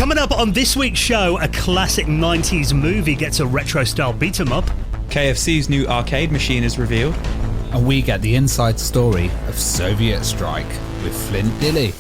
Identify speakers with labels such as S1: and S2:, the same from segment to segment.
S1: Coming up on this week's show, a classic 90s movie gets a retro-style beat-em-up.
S2: KFC's new arcade machine is revealed.
S3: And we get the inside story of Soviet Strike with Flint Dille.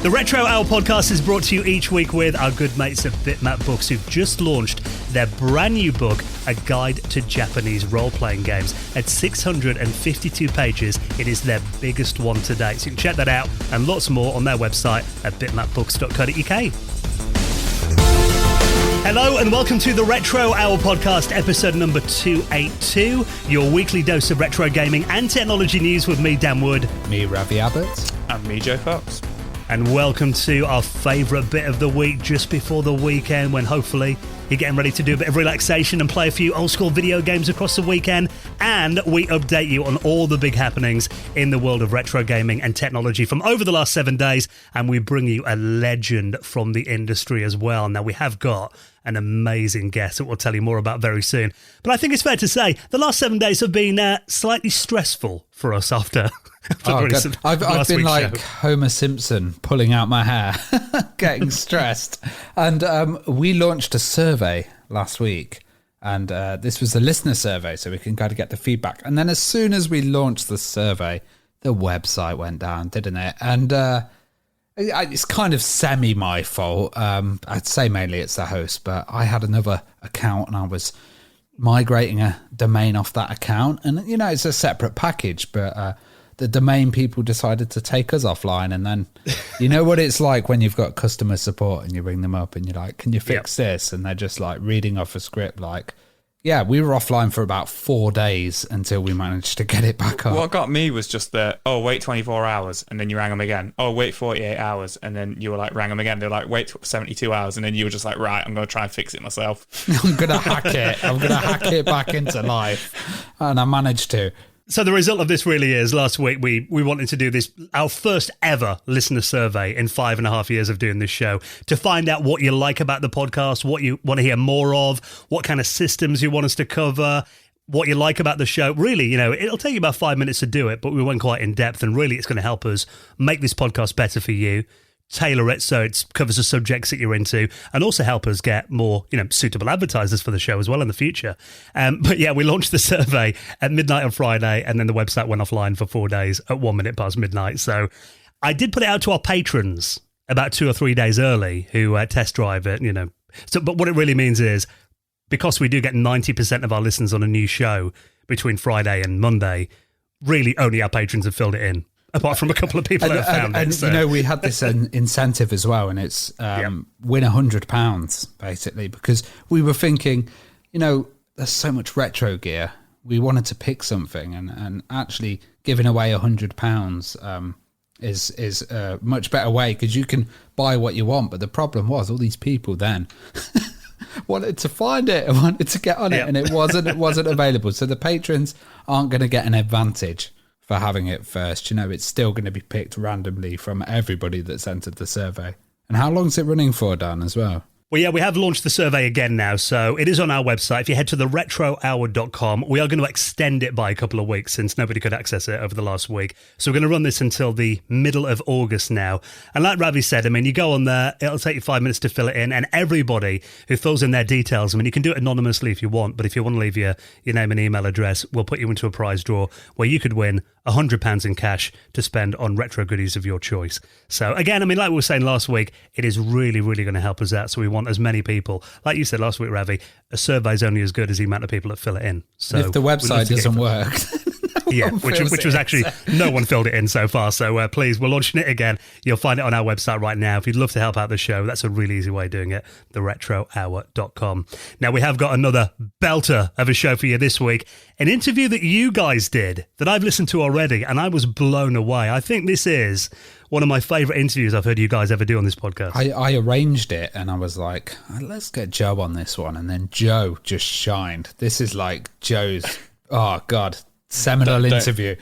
S1: The Retro Hour podcast is brought to you each week with our good mates at Bitmap Books, who've just launched their brand new book, A Guide to Japanese Role-Playing Games. At 652 pages, it is their biggest one to date. So you can check that out and lots more on their website at bitmapbooks.co.uk. Hello and welcome to the Retro Hour podcast, episode number 282, your weekly dose of retro gaming and technology news with me, Dan Wood.
S3: Me, Ravi Abbott.
S2: And me, Joe Fox.
S1: And welcome to our favourite bit of the week, just before the weekend, when hopefully you're getting ready to do a bit of relaxation and play a few old school video games across the weekend. And we update you on all the big happenings in the world of retro gaming and technology from over the last 7 days. And we bring you a legend from the industry as well. Now, we have got an amazing guest that we'll tell you more about very soon. But I think it's fair to say the last 7 days have been slightly stressful for us after.
S3: I've been like Homer Simpson pulling out my hair, getting stressed. And we launched a survey last week. And this was a listener survey, so we can kind of get the feedback. And then as soon as we launched the survey, the website went down, didn't it? And it's kind of semi my fault. I'd say mainly it's the host, but I had another account and I was migrating a domain off that account. And, you know, it's a separate package, but the domain people decided to take us offline. And then you know what it's like when you've got customer support and you ring them up and you're like, can you fix this? And they're just like reading off a script like, yeah, we were offline for about 4 days until we managed to get it back up.
S2: What got me was just wait 24 hours, and then you rang them again. Oh, wait 48 hours, and then you were like, rang them again. They're like, wait 72 hours, and then you were just like, right, I'm going to try and fix it myself.
S3: I'm going to hack it. I'm going to hack it back into life. And I managed to.
S1: So the result of this really is, last week we wanted to do this, our first ever listener survey in 5.5 years of doing this show, to find out what you like about the podcast, what you want to hear more of, what kind of systems you want us to cover, what you like about the show. Really, you know, it'll take you about 5 minutes to do it, but we went quite in depth, and really it's going to help us make this podcast better for you, tailor it so it covers the subjects that you're into, and also help us get more, you know, suitable advertisers for the show as well in the future. But yeah, we launched the survey at midnight on Friday, and then the website went offline for 4 days at 1 minute past midnight. So I did put it out to our patrons about 2 or 3 days early who test drive it, you know. So, but what it really means is, because we do get 90% of our listens on a new show between Friday and Monday, really only our patrons have filled it in, apart from a couple of people that have found it.
S3: And
S1: so.
S3: You know, we had this incentive as well, and it's win £100, basically, because we were thinking, you know, there's so much retro gear. We wanted to pick something, and actually giving away £100 is a much better way, because you can buy what you want. But the problem was all these people then wanted to find it and wanted to get on it, and it wasn't available. So the patrons aren't going to get an advantage for having it first. You know, it's still going to be picked randomly from everybody that's entered the survey. And how long's it running for, Dan, as well?
S1: Well, yeah, we have launched the survey again now, so it is on our website. If you head to theretrohour.com, we are going to extend it by a couple of weeks since nobody could access it over the last week. So we're going to run this until the middle of August now. And like Ravi said, I mean, you go on there, it'll take you 5 minutes to fill it in, and everybody who fills in their details, I mean, you can do it anonymously if you want, but if you want to leave your name and email address, we'll put you into a prize draw where you could win £100 in cash to spend on retro goodies of your choice. So again, I mean, like we were saying last week, it is really, really going to help us out. So we want as many people, like you said last week, Ravi, a survey is only as good as the amount of people that fill it in. So
S3: if the website doesn't work,
S1: yeah, which was actually no one filled it in so far. So please, we're launching it again. You'll find it on our website right now. If you'd love to help out the show, that's a really easy way of doing it. theretrohour.com. Now we have got another belter of a show for you this week. An interview that you guys did that I've listened to already, and I was blown away. I think this is one of my favourite interviews I've heard you guys ever do on this podcast.
S3: I arranged it, and I was like, let's get Joe on this one. And then Joe just shined. This is like Joe's, oh God, seminal interview.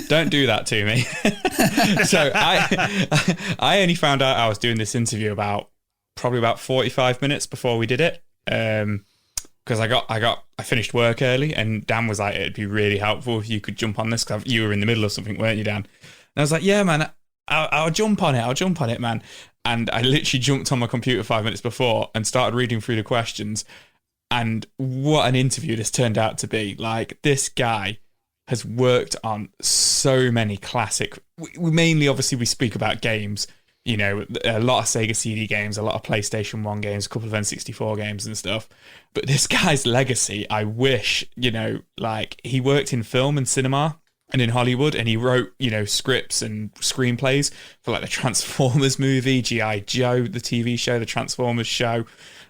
S2: Don't do that to me. So I only found out I was doing this interview probably about 45 minutes before we did it. because I finished work early, and Dan was like, it'd be really helpful if you could jump on this, because you were in the middle of something, weren't you, Dan? And I was like, yeah, man, I'll jump on it, man. And I literally jumped on my computer 5 minutes before and started reading through the questions. And what an interview this turned out to be. Like, this guy has worked on so many classic. We mainly, obviously, we speak about games. You know, a lot of Sega CD games, a lot of PlayStation 1 games, a couple of N64 games and stuff. But this guy's legacy, I wish, you know, like, he worked in film and cinema and in Hollywood, and he wrote, you know, scripts and screenplays for, like, the Transformers movie, G.I. Joe, the TV show, the Transformers show,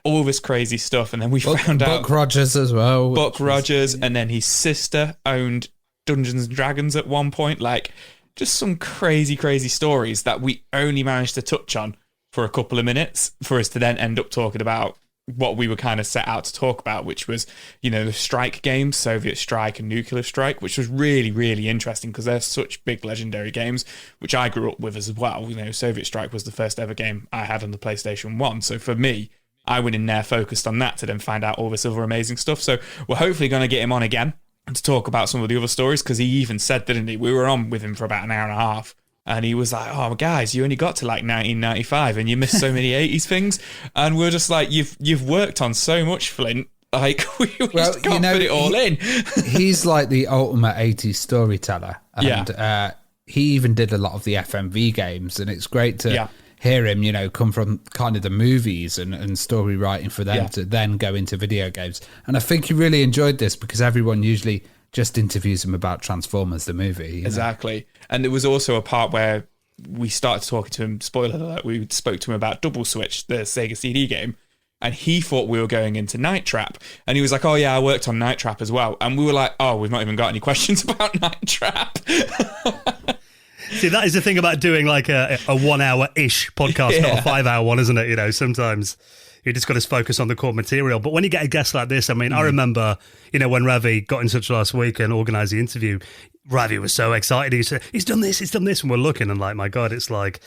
S2: all this crazy stuff. And then we found out...
S3: Buck Rogers as well.
S2: Buck Rogers, and then his sister owned Dungeons & Dragons at one point, like... Just some crazy, crazy stories that we only managed to touch on for a couple of minutes for us to then end up talking about what we were kind of set out to talk about, which was, you know, the strike games, Soviet Strike and Nuclear Strike, which was really, really interesting because they're such big legendary games, which I grew up with as well. You know, Soviet Strike was the first ever game I had on the PlayStation 1. So for me, I went in there focused on that to then find out all this other amazing stuff. So we're hopefully going to get him on again to talk about some of the other stories, because he even said, didn't he, we were on with him for about an hour and a half, and he was like, oh guys, you only got to like 1995 and you missed so many 80s things. And we're just like, you've worked on so much, Flint, like we just can't put it all in.
S3: He's like the ultimate 80s storyteller, and he even did a lot of the FMV games, and it's great to hear him, you know, come from kind of the movies and story writing for them to then go into video games. And I think he really enjoyed this because everyone usually just interviews him about Transformers, the movie.
S2: Exactly. And there was also a part where we started talking to him, spoiler alert, we spoke to him about Double Switch, the Sega CD game, and he thought we were going into Night Trap. And he was like, oh yeah, I worked on Night Trap as well. And we were like, oh, we've not even got any questions about Night Trap.
S1: See, that is the thing about doing like a 1 hour-ish podcast, not a 5 hour one, isn't it? You know, sometimes you just got to focus on the core material. But when you get a guest like this, I mean, I remember, you know, when Ravi got in touch last week and organised the interview, Ravi was so excited. He said, he's done this. And we're looking and like, my God, it's like,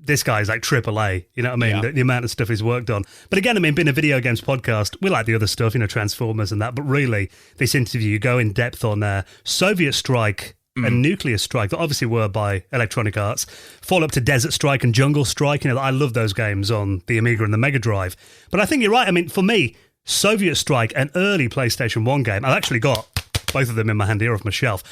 S1: this guy's like AAA, you know what I mean? The amount of stuff he's worked on. But again, I mean, being a video games podcast, we like the other stuff, you know, Transformers and that. But really, this interview, you go in depth on Soviet Strike and Nuclear Strike, that obviously were by Electronic Arts, follow up to Desert Strike and Jungle Strike. You know, I love those games on the Amiga and the Mega Drive. But I think you're right. I mean, for me, Soviet Strike, an early PlayStation 1 game, I've actually got both of them in my hand here off my shelf.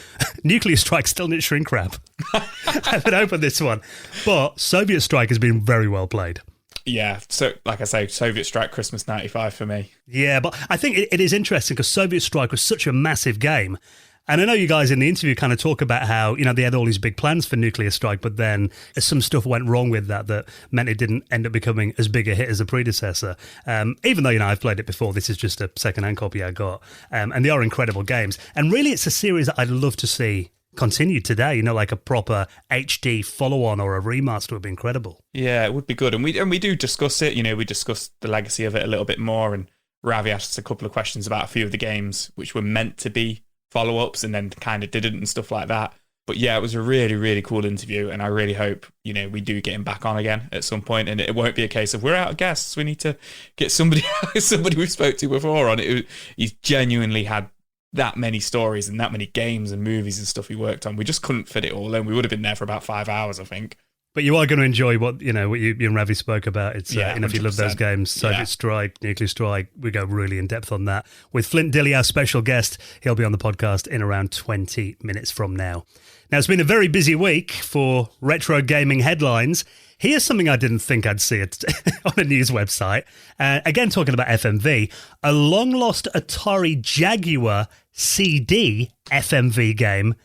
S1: Nuclear Strike still needs shrink wrap. I haven't opened this one. But Soviet Strike has been very well played.
S2: Yeah, so like I say, Soviet Strike Christmas 95 for me.
S1: Yeah, but I think it is interesting because Soviet Strike was such a massive game. And I know you guys in the interview kind of talk about how, you know, they had all these big plans for Nuclear Strike, but then some stuff went wrong with that meant it didn't end up becoming as big a hit as the predecessor. Even though, you know, I've played it before, this is just a second-hand copy I got. And they are incredible games. And really, it's a series that I'd love to see continued today, you know, like a proper HD follow-on or a remaster would be incredible.
S2: Yeah, it would be good. And we do discuss it, you know, we discuss the legacy of it a little bit more, and Ravi asked a couple of questions about a few of the games which were meant to be follow-ups and then kind of didn't and stuff like that. But yeah, it was a really, really cool interview, and I really hope, you know, we do get him back on again at some point, and it won't be a case of we're out of guests, we need to get somebody we spoke to before on. He's genuinely had that many stories and that many games and movies and stuff he worked on. We just couldn't fit it all in. We would have been there for about 5 hours, I think.
S1: But you are going to enjoy what you and Ravi spoke about. It's you know, if you love those games, Soviet Strike, Nuclear Strike, we go really in depth on that. With Flint Dille, our special guest, he'll be on the podcast in around 20 minutes from now. Now, it's been a very busy week for retro gaming headlines. Here's something I didn't think I'd see it on a news website. Again, talking about FMV, a long-lost Atari Jaguar CD FMV game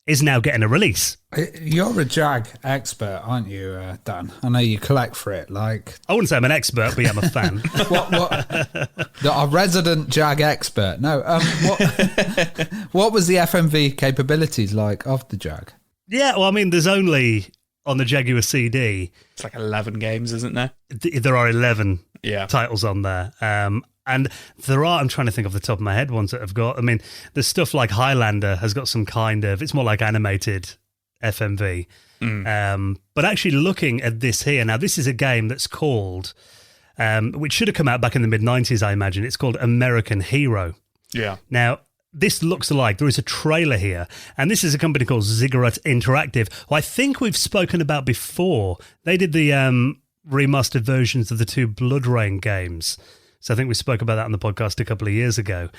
S1: is now getting a release.
S3: You're a Jag expert, aren't you, Dan? I know you collect for it. Like,
S1: I wouldn't say I'm an expert, but yeah, I'm a fan.
S3: A resident Jag expert. No. What was the FMV capabilities like of the Jag?
S1: Yeah, well, I mean, there's only on the Jaguar CD.
S2: It's like 11 games, isn't there?
S1: There are 11 titles on there. And there are, I'm trying to think off the top of my head, ones that have got, I mean, there's stuff like Highlander has got some kind of, it's more like animated FMV. But actually looking at this here, now this is a game that's called which should have come out back in the mid-90s, I imagine. It's called American Hero.
S2: Yeah. Now,
S1: this looks like there is a trailer here, and this is a company called Ziggurat Interactive, who I think we've spoken about before. They did the remastered versions of the 2 Blood Rain games. So I think we spoke about that on the podcast a couple of years ago.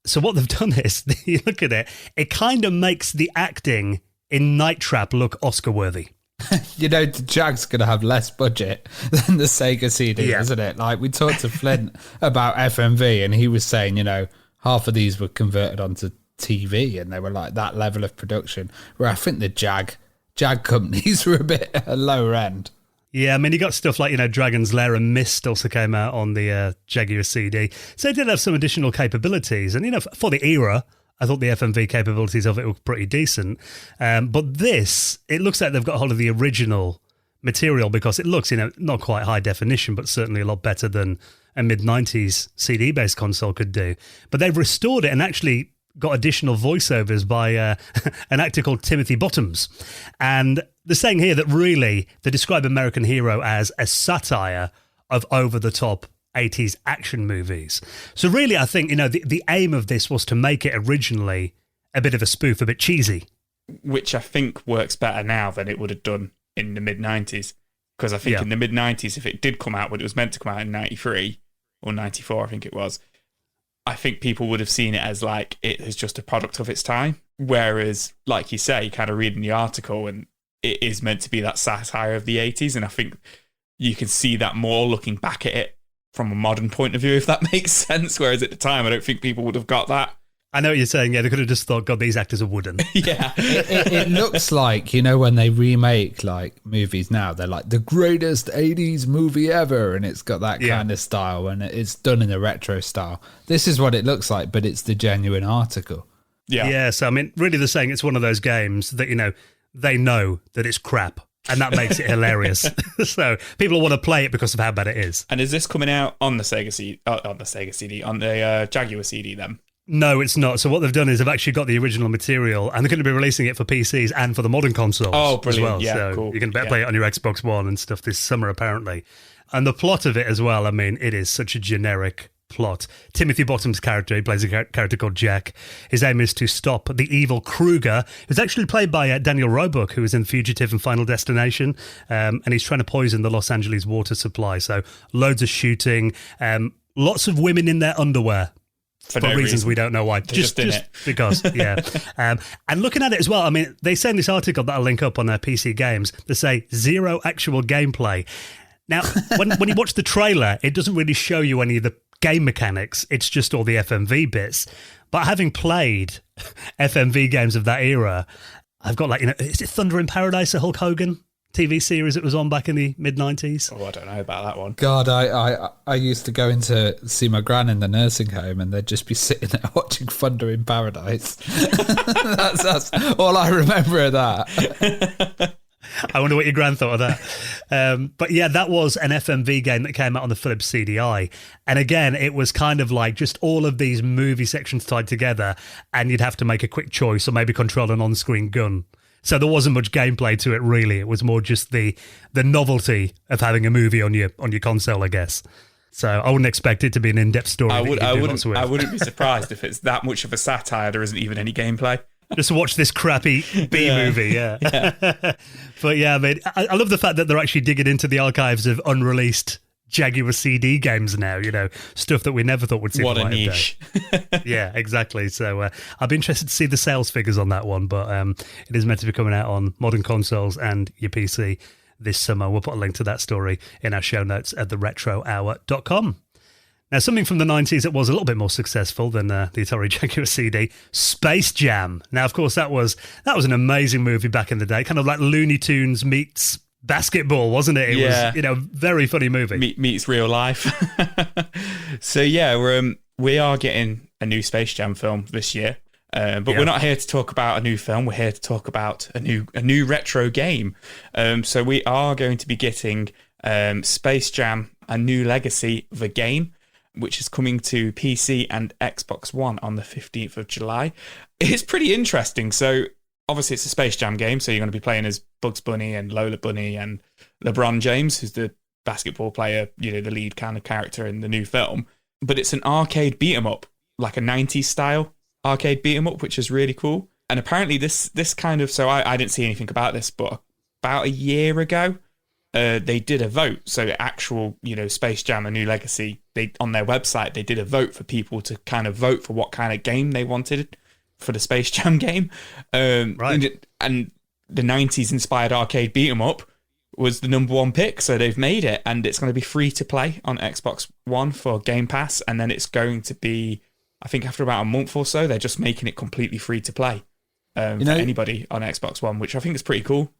S1: So what they've done is, you look at it, it kind of makes the acting in Night Trap look Oscar-worthy.
S3: You know, the Jag's going to have less budget than the Sega CD, isn't it? Like, we talked to Flint about FMV, and he was saying, you know, half of these were converted onto TV, and they were like that level of production, where I think the Jag companies were a bit lower end.
S1: Yeah, I mean, you got stuff like, you know, Dragon's Lair and Myst also came out on the Jaguar CD. So it did have some additional capabilities. And, you know, for the era, I thought the FMV capabilities of it were pretty decent. But this, it looks like they've got hold of the original material, because it looks, you know, not quite high definition, but certainly a lot better than a mid-90s CD-based console could do. But they've restored it and actually got additional voiceovers by an actor called Timothy Bottoms. And they're saying here that really they describe American Hero as a satire of over-the-top 80s action movies. So really, I think, you know, the aim of this was to make it originally a bit of a spoof, a bit cheesy.
S2: Which I think works better now than it would have done in the mid-90s. Because I think in the mid-90s, if it did come out when it was meant to come out in 93 or 94, I think it was, I think people would have seen it as like it is just a product of its time. Whereas, like you say, kind of reading the article, and it is meant to be that satire of the 80s. And I think you can see that more looking back at it from a modern point of view, if that makes sense. Whereas at the time, I don't think people would have got that.
S1: I know what you're saying. Yeah, they could have just thought, God, these actors are wooden.
S2: Yeah.
S3: It looks like, you know, when they remake like movies now, they're like the greatest 80s movie ever. And it's got that kind of style, and it's done in a retro style. This is what it looks like, but it's the genuine article.
S1: Yeah. Yeah. So, I mean, really, they're saying it's one of those games that, you know, they know that it's crap, and that makes it hilarious. So people want to play it because of how bad it is.
S2: And is this coming out on the Sega CD, on the Jaguar CD then?
S1: No, it's not. So what they've done is they've actually got the original material, and they're going to be releasing it for PCs and for the modern consoles as well.
S2: Yeah,
S1: so
S2: cool.
S1: you can play it on your Xbox One and stuff this summer, apparently. And the plot of it as well, I mean, it is such a generic plot. Timothy Bottom's character, he plays a character called Jack. His aim is to stop the evil Kruger, who's actually played by Daniel Roebuck, who was in Fugitive and Final Destination, and he's trying to poison the Los Angeles water supply. So loads of shooting, lots of women in their underwear. For no reasons we don't know why. Just because, yeah. And looking at it as well, I mean, they say in this article that I'll link up on their PC Games, they say 0 actual gameplay. Now, when you watch the trailer, it doesn't really show you any of the game mechanics. It's just all the FMV bits. But having played FMV games of that era, I've got like, you know, is it Thunder in Paradise, a Hulk Hogan TV series it was on back in the mid-90s?
S2: Oh, I don't know about that one.
S3: God, I used to go in to see my gran in the nursing home, and they'd just be sitting there watching Thunder in Paradise. that's all I remember of that.
S1: I wonder what your gran thought of that. But yeah, that was an FMV game that came out on the Philips CDI. And again, it was kind of like just all of these movie sections tied together, and you'd have to make a quick choice or maybe control an on-screen gun. So there wasn't much gameplay to it, really. It was more just the novelty of having a movie on your console, I guess. So I wouldn't expect it to be an in-depth story.
S2: I wouldn't be surprised if it's that much of a satire. There isn't even any gameplay.
S1: Just watch this crappy B movie, yeah. But yeah, I mean, I love the fact that they're actually digging into the archives of unreleased Jaguar CD games now, you know, stuff that we never thought would see the light of day. What a niche. Yeah, exactly. So I'd be interested to see the sales figures on that one, but it is meant to be coming out on modern consoles and your PC this summer. We'll put a link to that story in our show notes at theretrohour.com. Now, something from the 90s that was a little bit more successful than the Atari Jaguar CD, Space Jam. Now, of course, that was an amazing movie back in the day, kind of like Looney Tunes meets basketball, wasn't it? It was, you know, very funny movie.
S2: Meets real life. So yeah, we are getting a new Space Jam film this year, but we're not here to talk about a new film. We're here to talk about a new retro game. So we are going to be getting Space Jam: A New Legacy, the game, which is coming to PC and Xbox One on the 15th of July. It's pretty interesting. So obviously it's a Space Jam game, so you're going to be playing as Bugs Bunny and Lola Bunny and LeBron James, who's the basketball player, the lead kind of character in the new film. But it's an arcade beat 'em up, like a 90s style arcade beat 'em up, which is really cool. And apparently this kind of, so I didn't see anything about this, but about a year ago, they did a vote. So actual, Space Jam: A New Legacy, on their website, they did a vote for people to kind of vote for what kind of game they wanted for the Space Jam game. Right. And the 90s inspired arcade beat 'em up was the number one pick. So they've made it, and it's going to be free to play on Xbox One for Game Pass. And then it's going to be, I think after about a month or so, they're just making it completely free to play for anybody on Xbox One, which I think is pretty cool.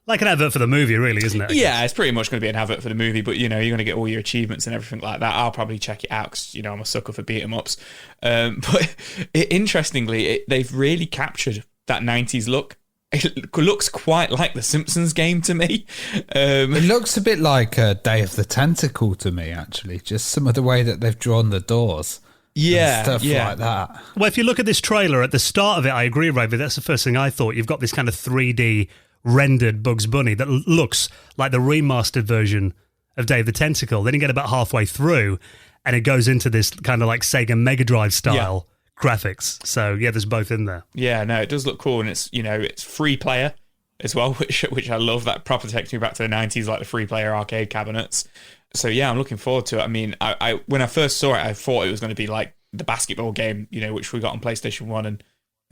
S1: Like an advert for the movie, really, isn't it?
S2: Yeah, it's pretty much going to be an advert for the movie, but, you're going to get all your achievements and everything like that. I'll probably check it out because, I'm a sucker for beat-em-ups. But interestingly, they've really captured that 90s look. It looks quite like the Simpsons game to me.
S3: It looks a bit like Day of the Tentacle to me, actually. Just some of the way that they've drawn the doors.
S2: Yeah,
S3: stuff like that.
S1: Well, if you look at this trailer, at the start of it, I agree, Ravi, that's the first thing I thought. You've got this kind of 3D rendered Bugs Bunny that looks like the remastered version of Day of the Tentacle. Then you get about halfway through, and it goes into this kind of like Sega Mega Drive style graphics. So, there's both in there.
S2: Yeah, no, it does look cool, and it's, it's free player as well, which I love. That proper takes me back to the 90s, like the free player arcade cabinets. So yeah, I'm looking forward to it. I mean, I when I first saw it, I thought it was going to be like the basketball game, which we got on PlayStation 1 and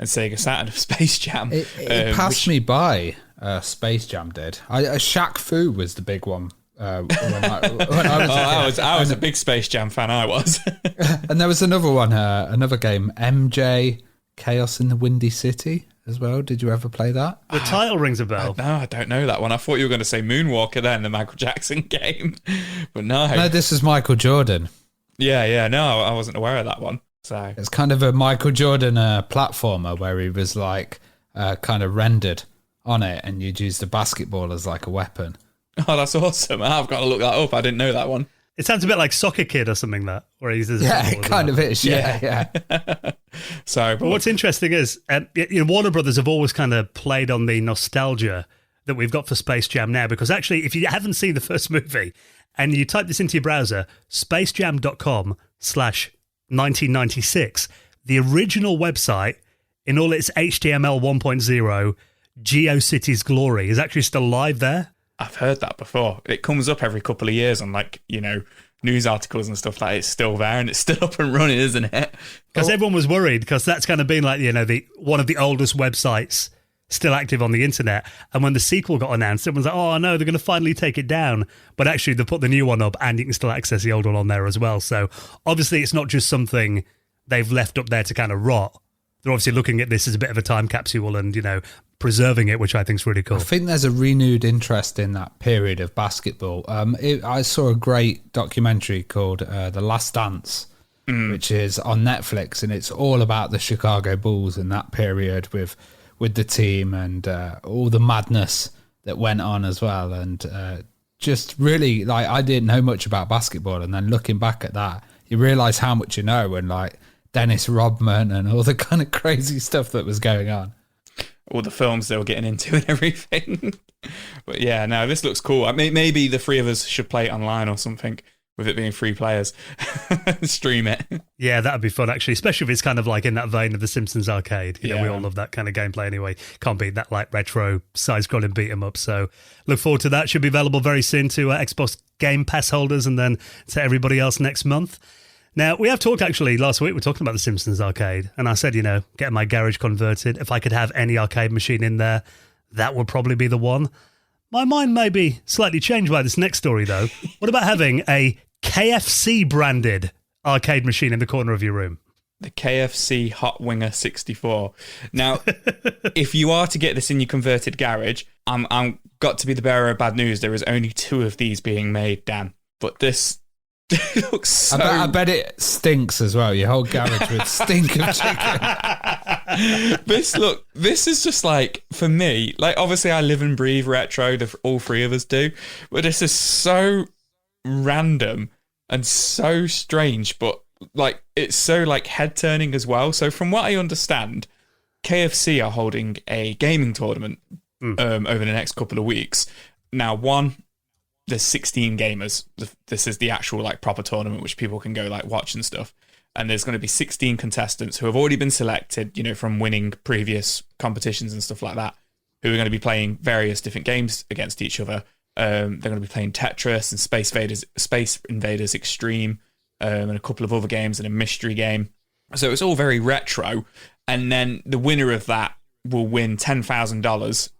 S2: Sega Saturn of Space Jam.
S3: It passed me by, Space Jam did. Shaq Fu was the big one. When I
S2: was a big Space Jam fan, I was.
S3: And there was another one, another game, MJ Chaos in the Windy City as well. Did you ever play that?
S1: The title rings a bell.
S2: No, I don't know that one. I thought you were going to say Moonwalker then, the Michael Jackson game. But no.
S3: No, this is Michael Jordan.
S2: Yeah. No, I wasn't aware of that one. So
S3: it's kind of a Michael Jordan platformer where he was like kind of rendered on it, and you'd use the basketball as like a weapon.
S2: Oh, that's awesome. I've got to look that up. I didn't know that one.
S1: It sounds a bit like Soccer Kid or something, that, where he uses
S3: it kind of is, yeah.
S2: Sorry, but
S1: what's interesting is Warner Brothers have always kind of played on the nostalgia that we've got for Space Jam now, because actually, if you haven't seen the first movie and you type this into your browser, spacejam.com/1996, the original website in all its HTML 1.0 GeoCities glory is actually still live there.
S2: I've heard that before. It comes up every couple of years on news articles and stuff like that. It's still there and it's still up and running, isn't it?
S1: Because everyone was worried, because that's kind of been like, the one of the oldest websites still active on the internet. And when the sequel got announced, everyone's like, oh no, they're going to finally take it down. But actually they put the new one up and you can still access the old one on there as well. So obviously it's not just something they've left up there to kind of rot. They're obviously looking at this as a bit of a time capsule and, preserving it, which I think is really cool.
S3: I think there's a renewed interest in that period of basketball. I saw a great documentary called The Last Dance, which is on Netflix, and it's all about the Chicago Bulls in that period with the team and all the madness that went on as well. And just really, like, I didn't know much about basketball, and then looking back at that, you realise how much you know, and like Dennis Rodman and all the kind of crazy stuff that was going on.
S2: All the films they were getting into and everything. But yeah, no, this looks cool. I mean, maybe the three of us should play it online or something, with it being free players. Stream it.
S1: Yeah, that'd be fun, actually, especially if it's kind of like in that vein of the Simpsons arcade. We all love that kind of gameplay anyway. Can't beat that like retro side-scrolling beat-em-up. So look forward to that. Should be available very soon to Xbox Game Pass holders and then to everybody else next month. Now, we have talked, actually, last week, we were talking about the Simpsons arcade, and I said, getting my garage converted. If I could have any arcade machine in there, that would probably be the one. My mind may be slightly changed by this next story, though. What about having a KFC-branded arcade machine in the corner of your room?
S2: The KFC Hot Winger 64. Now, if you are to get this in your converted garage, I'm got to be the bearer of bad news. There is only 2 of these being made, Dan. But this... looks so...
S3: I bet it stinks as well. Your whole garage would stink of chicken.
S2: This is just like, for me, like, obviously I live and breathe retro, all 3 of us do, but this is so random and so strange, but like, it's so like head turning as well. So from what I understand, KFC are holding a gaming tournament over the next couple of weeks. Now, one, there's 16 gamers. This is the actual like proper tournament which people can go like watch and stuff. And there's going to be 16 contestants who have already been selected, you know, from winning previous competitions and stuff like that, who are going to be playing various different games against each other. They're going to be playing Tetris and Space Invaders Extreme, and a couple of other games and a mystery game. So it's all very retro. And then the winner of that will win £10,000,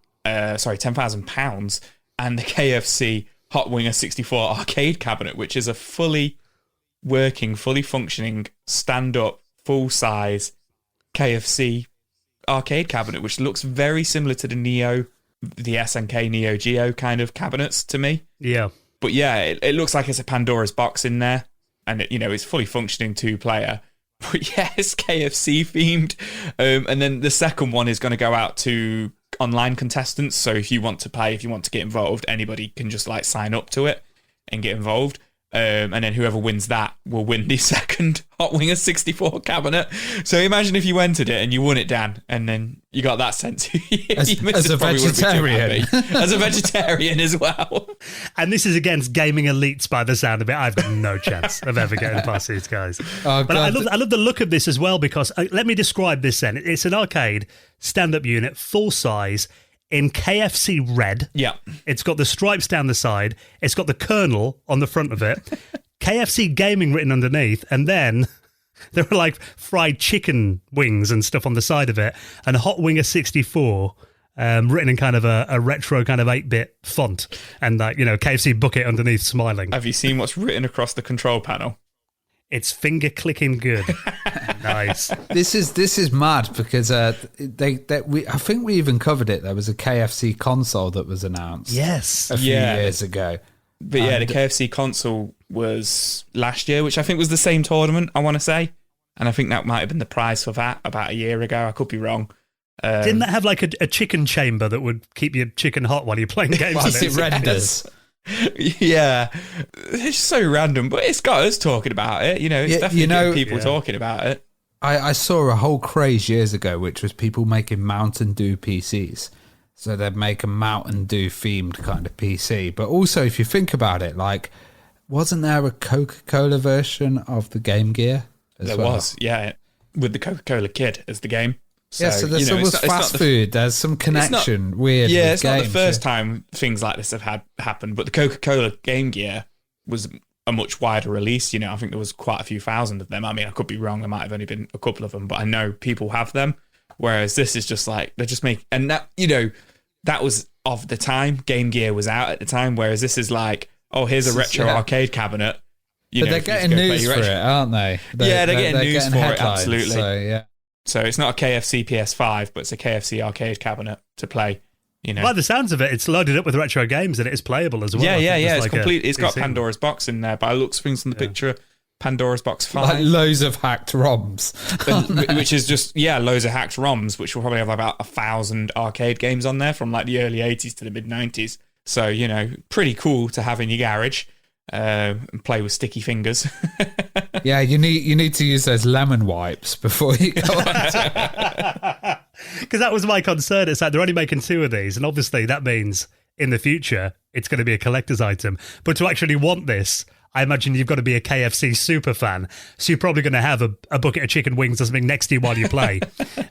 S2: and the KFC Hot Winger 64 arcade cabinet, which is a fully working, fully functioning, stand-up, full-size KFC arcade cabinet, which looks very similar to the SNK Neo Geo kind of cabinets to me.
S1: Yeah.
S2: But yeah, it looks like it's a Pandora's box in there, and it's fully functioning 2-player. But yeah, it's KFC themed. And then the second one is going to go out to online contestants. So if you want to play, if you want to get involved, anybody can just like sign up to it and get involved. And then whoever wins that will win the second Hot Winger 64 cabinet. So imagine if you entered it and you won it, Dan, and then you got that sent to you.
S3: As a vegetarian.
S2: As a vegetarian as well.
S1: And this is against gaming elites by the sound of it. I've got no chance of ever getting past these guys.
S3: Oh,
S1: but I love the look of this as well, because let me describe this then. It's an arcade stand-up unit, full size, in KFC red.
S2: Yeah.
S1: It's got the stripes down the side. It's got the kernel on the front of it. KFC Gaming written underneath. And then there are like fried chicken wings and stuff on the side of it. And Hot Winger 64 written in kind of a retro kind of 8-bit font. And like, KFC bucket underneath smiling.
S2: Have you seen what's written across the control panel?
S1: It's finger clicking good. Nice.
S3: This is mad because I think we even covered it. There was a KFC console that was announced.
S1: Yes,
S3: a few years ago.
S2: But yeah, the KFC console was last year, which I think was the same tournament, I want to say, and I think that might have been the prize for that about a year ago. I could be wrong.
S1: Didn't that have like a chicken chamber that would keep your chicken hot while you're playing games?
S3: Whilst it renders.
S2: Yeah, it's so random, but it's got us talking about it. It's definitely getting people talking about it.
S3: I saw a whole craze years ago, which was people making Mountain Dew PCs. So they'd make a Mountain Dew themed kind of PC. But also, if you think about it, like, wasn't there a Coca-Cola version of the Game Gear as well?
S2: There was, yeah, with the Coca-Cola Kid as the game. So,
S3: yeah, so there was fast food. There's some connection. Weird.
S2: Yeah,
S3: with
S2: it's
S3: games,
S2: not the first time things like this have happened, but the Coca-Cola Game Gear was a much wider release. I think there was quite a few thousand of them. I mean, I could be wrong. There might have only been a couple of them, but I know people have them. Whereas this is just like, they're just making, and that, that was of the time. Game Gear was out at the time, whereas this is like, oh, here's a retro arcade cabinet.
S3: But they're getting news for it, aren't they?
S2: They're getting news for it, absolutely.
S3: So, yeah.
S2: So it's not a KFC PS5, but it's a KFC arcade cabinet to play.
S1: By the sounds of it, it's loaded up with retro games and it is playable as well.
S2: Yeah. It's complete. It's got Pandora's box in there. By the looks of things from the picture, Pandora's box 5.
S3: Like loads of hacked ROMs.
S2: Which is just, loads of hacked ROMs, which will probably have about 1,000 arcade games on there from like the early 80s to the mid 90s. So, pretty cool to have in your garage. And play with sticky fingers.
S3: Yeah, you need to use those lemon wipes before you go on.
S1: Because that was my concern. It's like they're only making 2 of these, and obviously that means in the future it's going to be a collector's item. But to actually want this, I imagine you've got to be a KFC super fan. So you're probably going to have a bucket of chicken wings or something next to you while you play,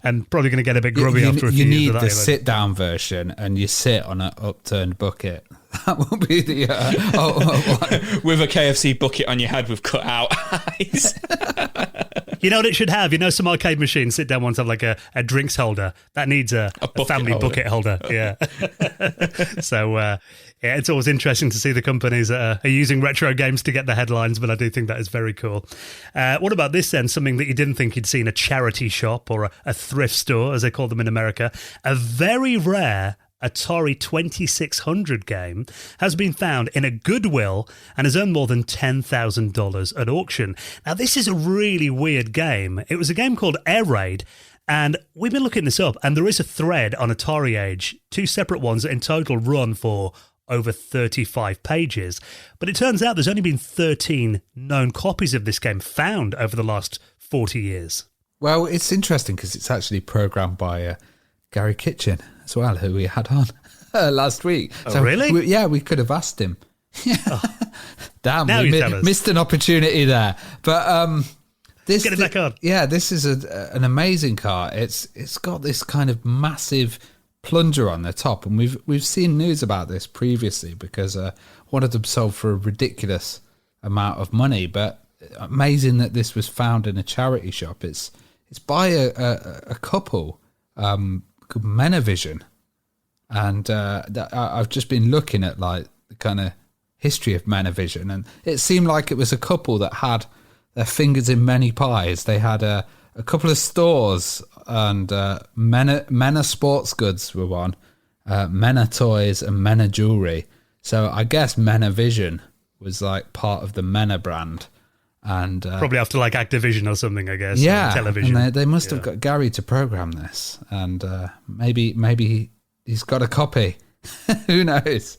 S1: and probably going to get a bit grubby after a few years.
S3: You need the sit-down version, and you sit on an upturned bucket. That will be the
S2: with a KFC bucket on your head with cut out eyes.
S1: You know what it should have? Some arcade machines sit down ones have like a drinks holder. That needs a family bucket holder. Yeah. So it's always interesting to see the companies that are using retro games to get the headlines, but I do think that is very cool. What about this then? Something that you didn't think you'd see in a charity shop or a thrift store, as they call them in America. A very rare Atari 2600 game has been found in a Goodwill and has earned more than $10,000 at auction. Now, this is a really weird game. It was a game called Air Raid, and we've been looking this up, and there is a thread on Atari Age, 2 separate ones that in total run for over 35 pages. But it turns out there's only been 13 known copies of this game found over the last 40 years.
S3: Well, it's interesting because it's actually programmed by Gary Kitchen as well, who we had on last week.
S1: Oh, so really?
S3: We could have asked him Damn,
S1: now
S3: we
S1: you tell us.
S3: missed an opportunity there. But
S1: Get it back on.
S3: Yeah, this is an amazing car. It's got this kind of massive plunger on the top, and we've seen news about this previously because one of them sold for a ridiculous amount of money. But amazing that this was found in a charity shop. It's by a couple called Menavision, and I've just been looking at like the kind of history of Menavision, and it seemed like it was a couple that had their fingers in many pies. They had a couple of stores, and Mena Sports Goods were one, Mena Toys and Mena Jewelry. So I guess Menavision was like part of the Mena brand. And
S1: probably after like Activision or something, I guess.
S3: Yeah,
S1: television.
S3: And they must have got Gary to program this, and maybe he's got a copy. Who knows?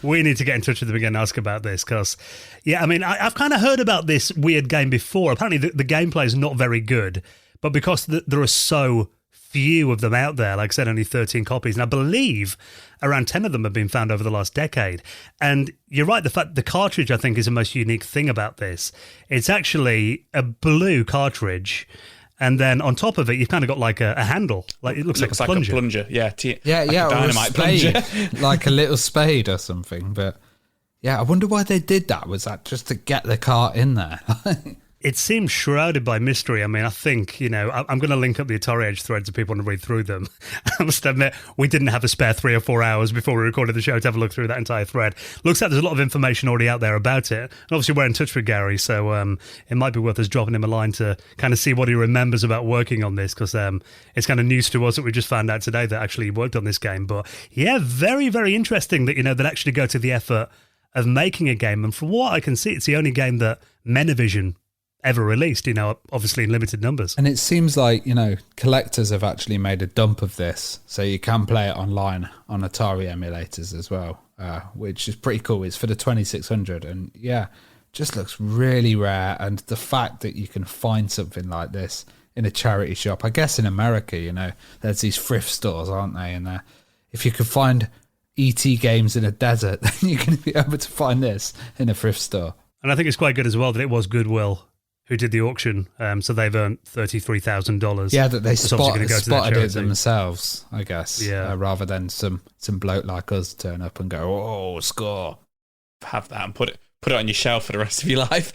S1: We need to get in touch with them again and ask about this because, yeah, I mean, I've kind of heard about this weird game before. Apparently, the gameplay is not very good, but because there are so few of them out there, like I said, only 13 copies, and I believe around 10 of them have been found over the last decade. And you're right, the cartridge, I think, is the most unique thing about this. It's actually a blue cartridge, and then on top of it, you've kind of got like a handle. Like it looks like a plunger.
S2: Like a plunger, yeah.
S3: Yeah,
S2: like a dynamite plunger.
S3: Like a little spade or something. But yeah, I wonder why they did that. Was that just to get the car in there?
S1: It seems shrouded by mystery. I mean, I think, I'm going to link up the Atari Edge threads if people want to read through them. I must admit, we didn't have a spare 3 or 4 hours before we recorded the show to have a look through that entire thread. Looks like there's a lot of information already out there about it. And obviously, we're in touch with Gary, so it might be worth us dropping him a line to kind of see what he remembers about working on this, because it's kind of news to us that we just found out today that actually he worked on this game. But yeah, very, very interesting that, they'd actually go to the effort of making a game. And from what I can see, it's the only game that Menavision ever released, obviously in limited numbers.
S3: And it seems like, collectors have actually made a dump of this, so you can play it online on Atari emulators as well, which is pretty cool. It's for the 2600, and yeah, just looks really rare. And the fact that you can find something like this in a charity shop, I guess in America, there's these thrift stores, aren't they? And if you could find ET games in a desert, then you're going to be able to find this in a thrift store.
S1: And I think it's quite good as well that it was Goodwill who did the auction, so they've earned $33,000.
S3: Yeah, that they spotted it themselves, I guess. Yeah, rather than some bloke like us turn up and go, "Oh, score!"
S2: Have that and put it on your shelf for the rest of your life.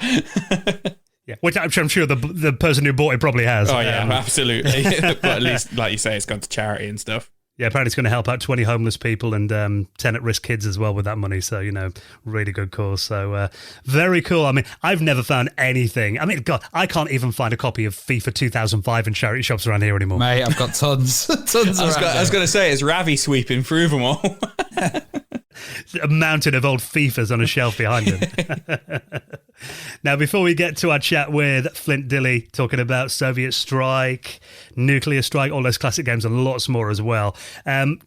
S1: Yeah, which I'm sure the person who bought it probably has.
S2: Oh yeah, absolutely. But at least, like you say, it's gone to charity and stuff.
S1: Yeah, apparently it's going to help out 20 homeless people and 10 at-risk kids as well with that money. So, really good cause. So, very cool. I mean, I've never found anything. I mean, God, I can't even find a copy of FIFA 2005 in charity shops around here anymore.
S3: Mate, I've got tons. Tons
S2: I was going to say, it's Ravi sweeping through them all.
S1: A mountain of old FIFAs on a shelf behind him. Now, before we get to our chat with Flint Dille, talking about Soviet Strike, Nuclear Strike, all those classic games and lots more as well.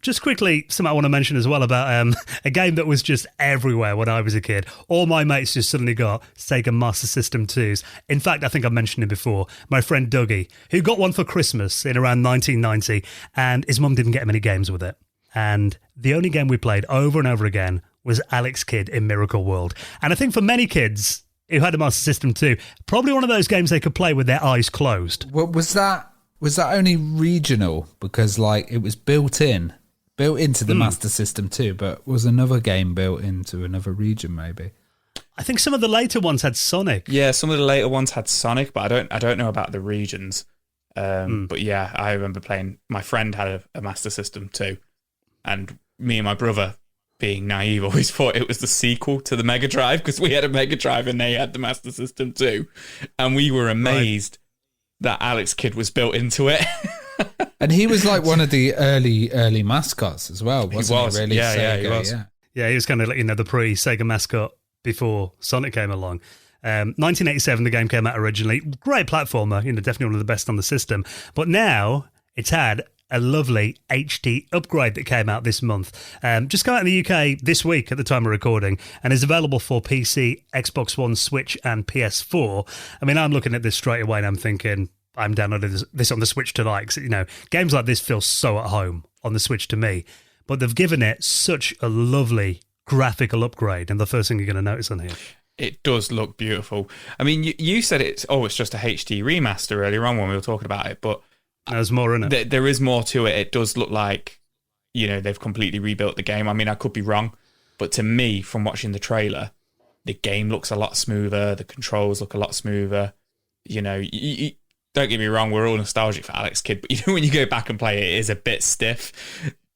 S1: Just quickly, something I want to mention as well about a game that was just everywhere when I was a kid. All my mates just suddenly got Sega Master System 2s. In fact, I think I've mentioned it before. My friend Dougie, who got one for Christmas in around 1990, and his mum didn't get him any games with it. And the only game we played over and over again was Alex Kidd in Miracle World. And I think for many kids who had a Master System 2, probably one of those games they could play with their eyes closed.
S3: Well, was that only regional? Because it was built into the Master System 2, but was another game built into another region maybe?
S1: I think some of the later ones had Sonic.
S2: Yeah, some of the later ones had Sonic, but I don't know about the regions. But yeah, I remember playing. My friend had a Master System 2. And me and my brother, being naive, always thought it was the sequel to the Mega Drive because we had a Mega Drive and they had the Master System too. And we were amazed that Alex Kidd was built into it.
S3: And he was like one of the early mascots as well, wasn't he? Really?
S2: Yeah, he was.
S1: Yeah, he was kind of like, the pre-Sega mascot before Sonic came along. 1987, the game came out originally. Great platformer, definitely one of the best on the system. But now it's had a lovely HD upgrade that came out this month. Just came out in the UK this week at the time of recording and is available for PC, Xbox One, Switch and PS4. I mean, I'm looking at this straight away and I'm thinking, I'm downloading this on the Switch tonight. 'Cause, games like this feel so at home on the Switch to me. But they've given it such a lovely graphical upgrade and the first thing you're going to notice on here.
S2: It does look beautiful. I mean, you said it's just a HD remaster earlier on when we were talking about it, but
S1: there's more in it.
S2: There is more to it. It does look like, they've completely rebuilt the game. I mean, I could be wrong, but to me, from watching the trailer, the game looks a lot smoother. The controls look a lot smoother. Don't get me wrong, we're all nostalgic for Alex Kidd, but when you go back and play it, it is a bit stiff.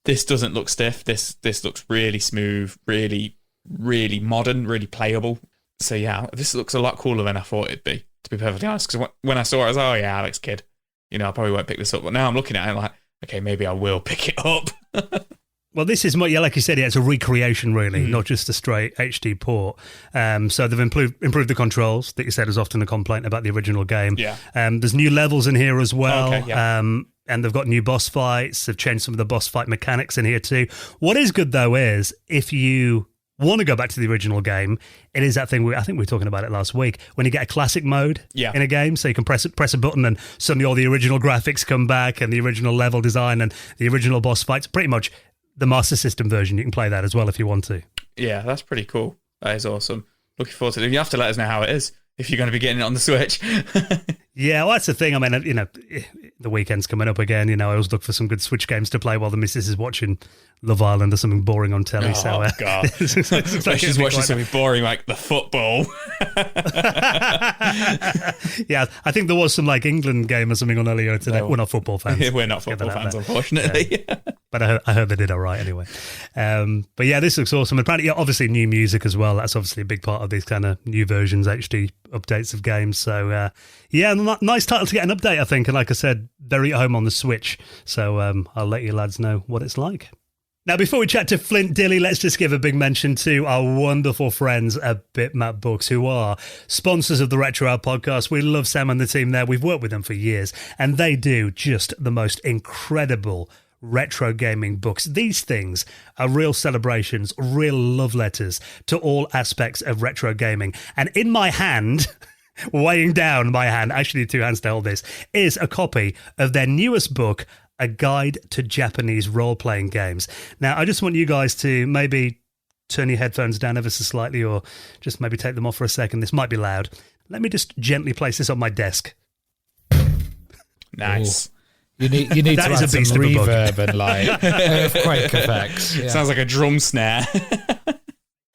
S2: This doesn't look stiff. This looks really smooth, really, really modern, really playable. So yeah, this looks a lot cooler than I thought it'd be, to be perfectly honest. Because when I saw it, I was like, oh yeah, Alex Kidd. I probably won't pick this up. But now I'm looking at it, I'm like, okay, maybe I will pick it up.
S1: Well, this is, like you said, it's a recreation, really, not just a straight HD port. So they've improved the controls that you said is often a complaint about the original game.
S2: Yeah.
S1: There's new levels in here as well.
S2: Okay, yeah.
S1: And they've got new boss fights. They've changed some of the boss fight mechanics in here too. What is good, though, is if you want to go back to the original game, it is that thing, I think we were talking about it last week, when you get a classic mode in a game, so you can press a button and suddenly all the original graphics come back and the original level design and the original boss fights. Pretty much the Master System version, you can play that as well if you want to.
S2: Yeah, that's pretty cool. That is awesome. Looking forward to it. You have to let us know how it is if you're going to be getting it on the Switch.
S1: Yeah, well, that's the thing. I mean, the weekend's coming up again. I always look for some good Switch games to play while the missus is watching Love Island or something boring on telly.
S2: Oh, God. She's watching something boring like the football.
S1: Yeah, I think there was some England game or something on earlier today.
S2: No.
S1: We're not football fans.
S2: We're not football fans, unfortunately.
S1: Yeah. But I heard they did all right anyway. But yeah, this looks awesome. Apparently, obviously, new music as well. That's obviously a big part of these kind of new versions, HD updates of games. So yeah, nice title to get an update, I think. And like I said, very at home on the Switch. So I'll let you lads know what it's like. Now, before we chat to Flint, Dille, let's just give a big mention to our wonderful friends at Bitmap Books, who are sponsors of the Retro Hour podcast. We love Sam and the team there. We've worked with them for years, and they do just the most incredible retro gaming books. These things are real celebrations, real love letters to all aspects of retro gaming. And in my hand, weighing down my hand, actually 2 hands to hold this, is a copy of their newest book, A Guide to Japanese Role-Playing Games. Now, I just want you guys to maybe turn your headphones down ever so slightly or just maybe take them off for a second. This might be loud. Let me just gently place this on my desk.
S2: Nice.
S3: Ooh. You need to add some reverb and earthquake effects.
S2: Yeah. Sounds like a drum snare.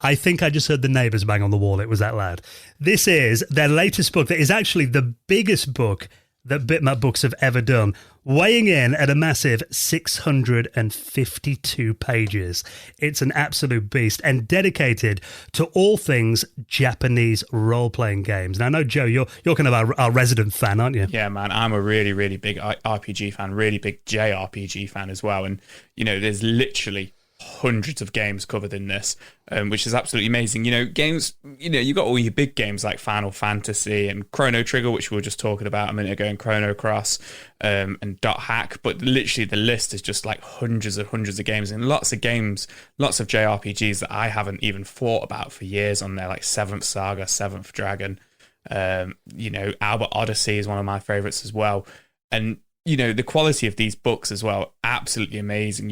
S1: I think I just heard the neighbours bang on the wall. It was that loud. This is their latest book that is actually the biggest book that Bitmap Books have ever done, weighing in at a massive 652 pages. It's an absolute beast and dedicated to all things Japanese role-playing games. Now, I know, Joe, you're kind of our resident fan, aren't you?
S2: Yeah, man, I'm a really, really big RPG fan, really big JRPG fan as well. And, there's literally hundreds of games covered in this, which is absolutely amazing. Games, you got all your big games like Final Fantasy and Chrono Trigger, which we were just talking about a minute ago, and Chrono Cross, and Dot Hack, but literally the list is just hundreds of games, and lots of games, lots of JRPGs that I haven't even thought about for years on there, like Seventh Saga, Seventh Dragon, Albert Odyssey is one of my favorites as well. And the quality of these books as well, absolutely amazing.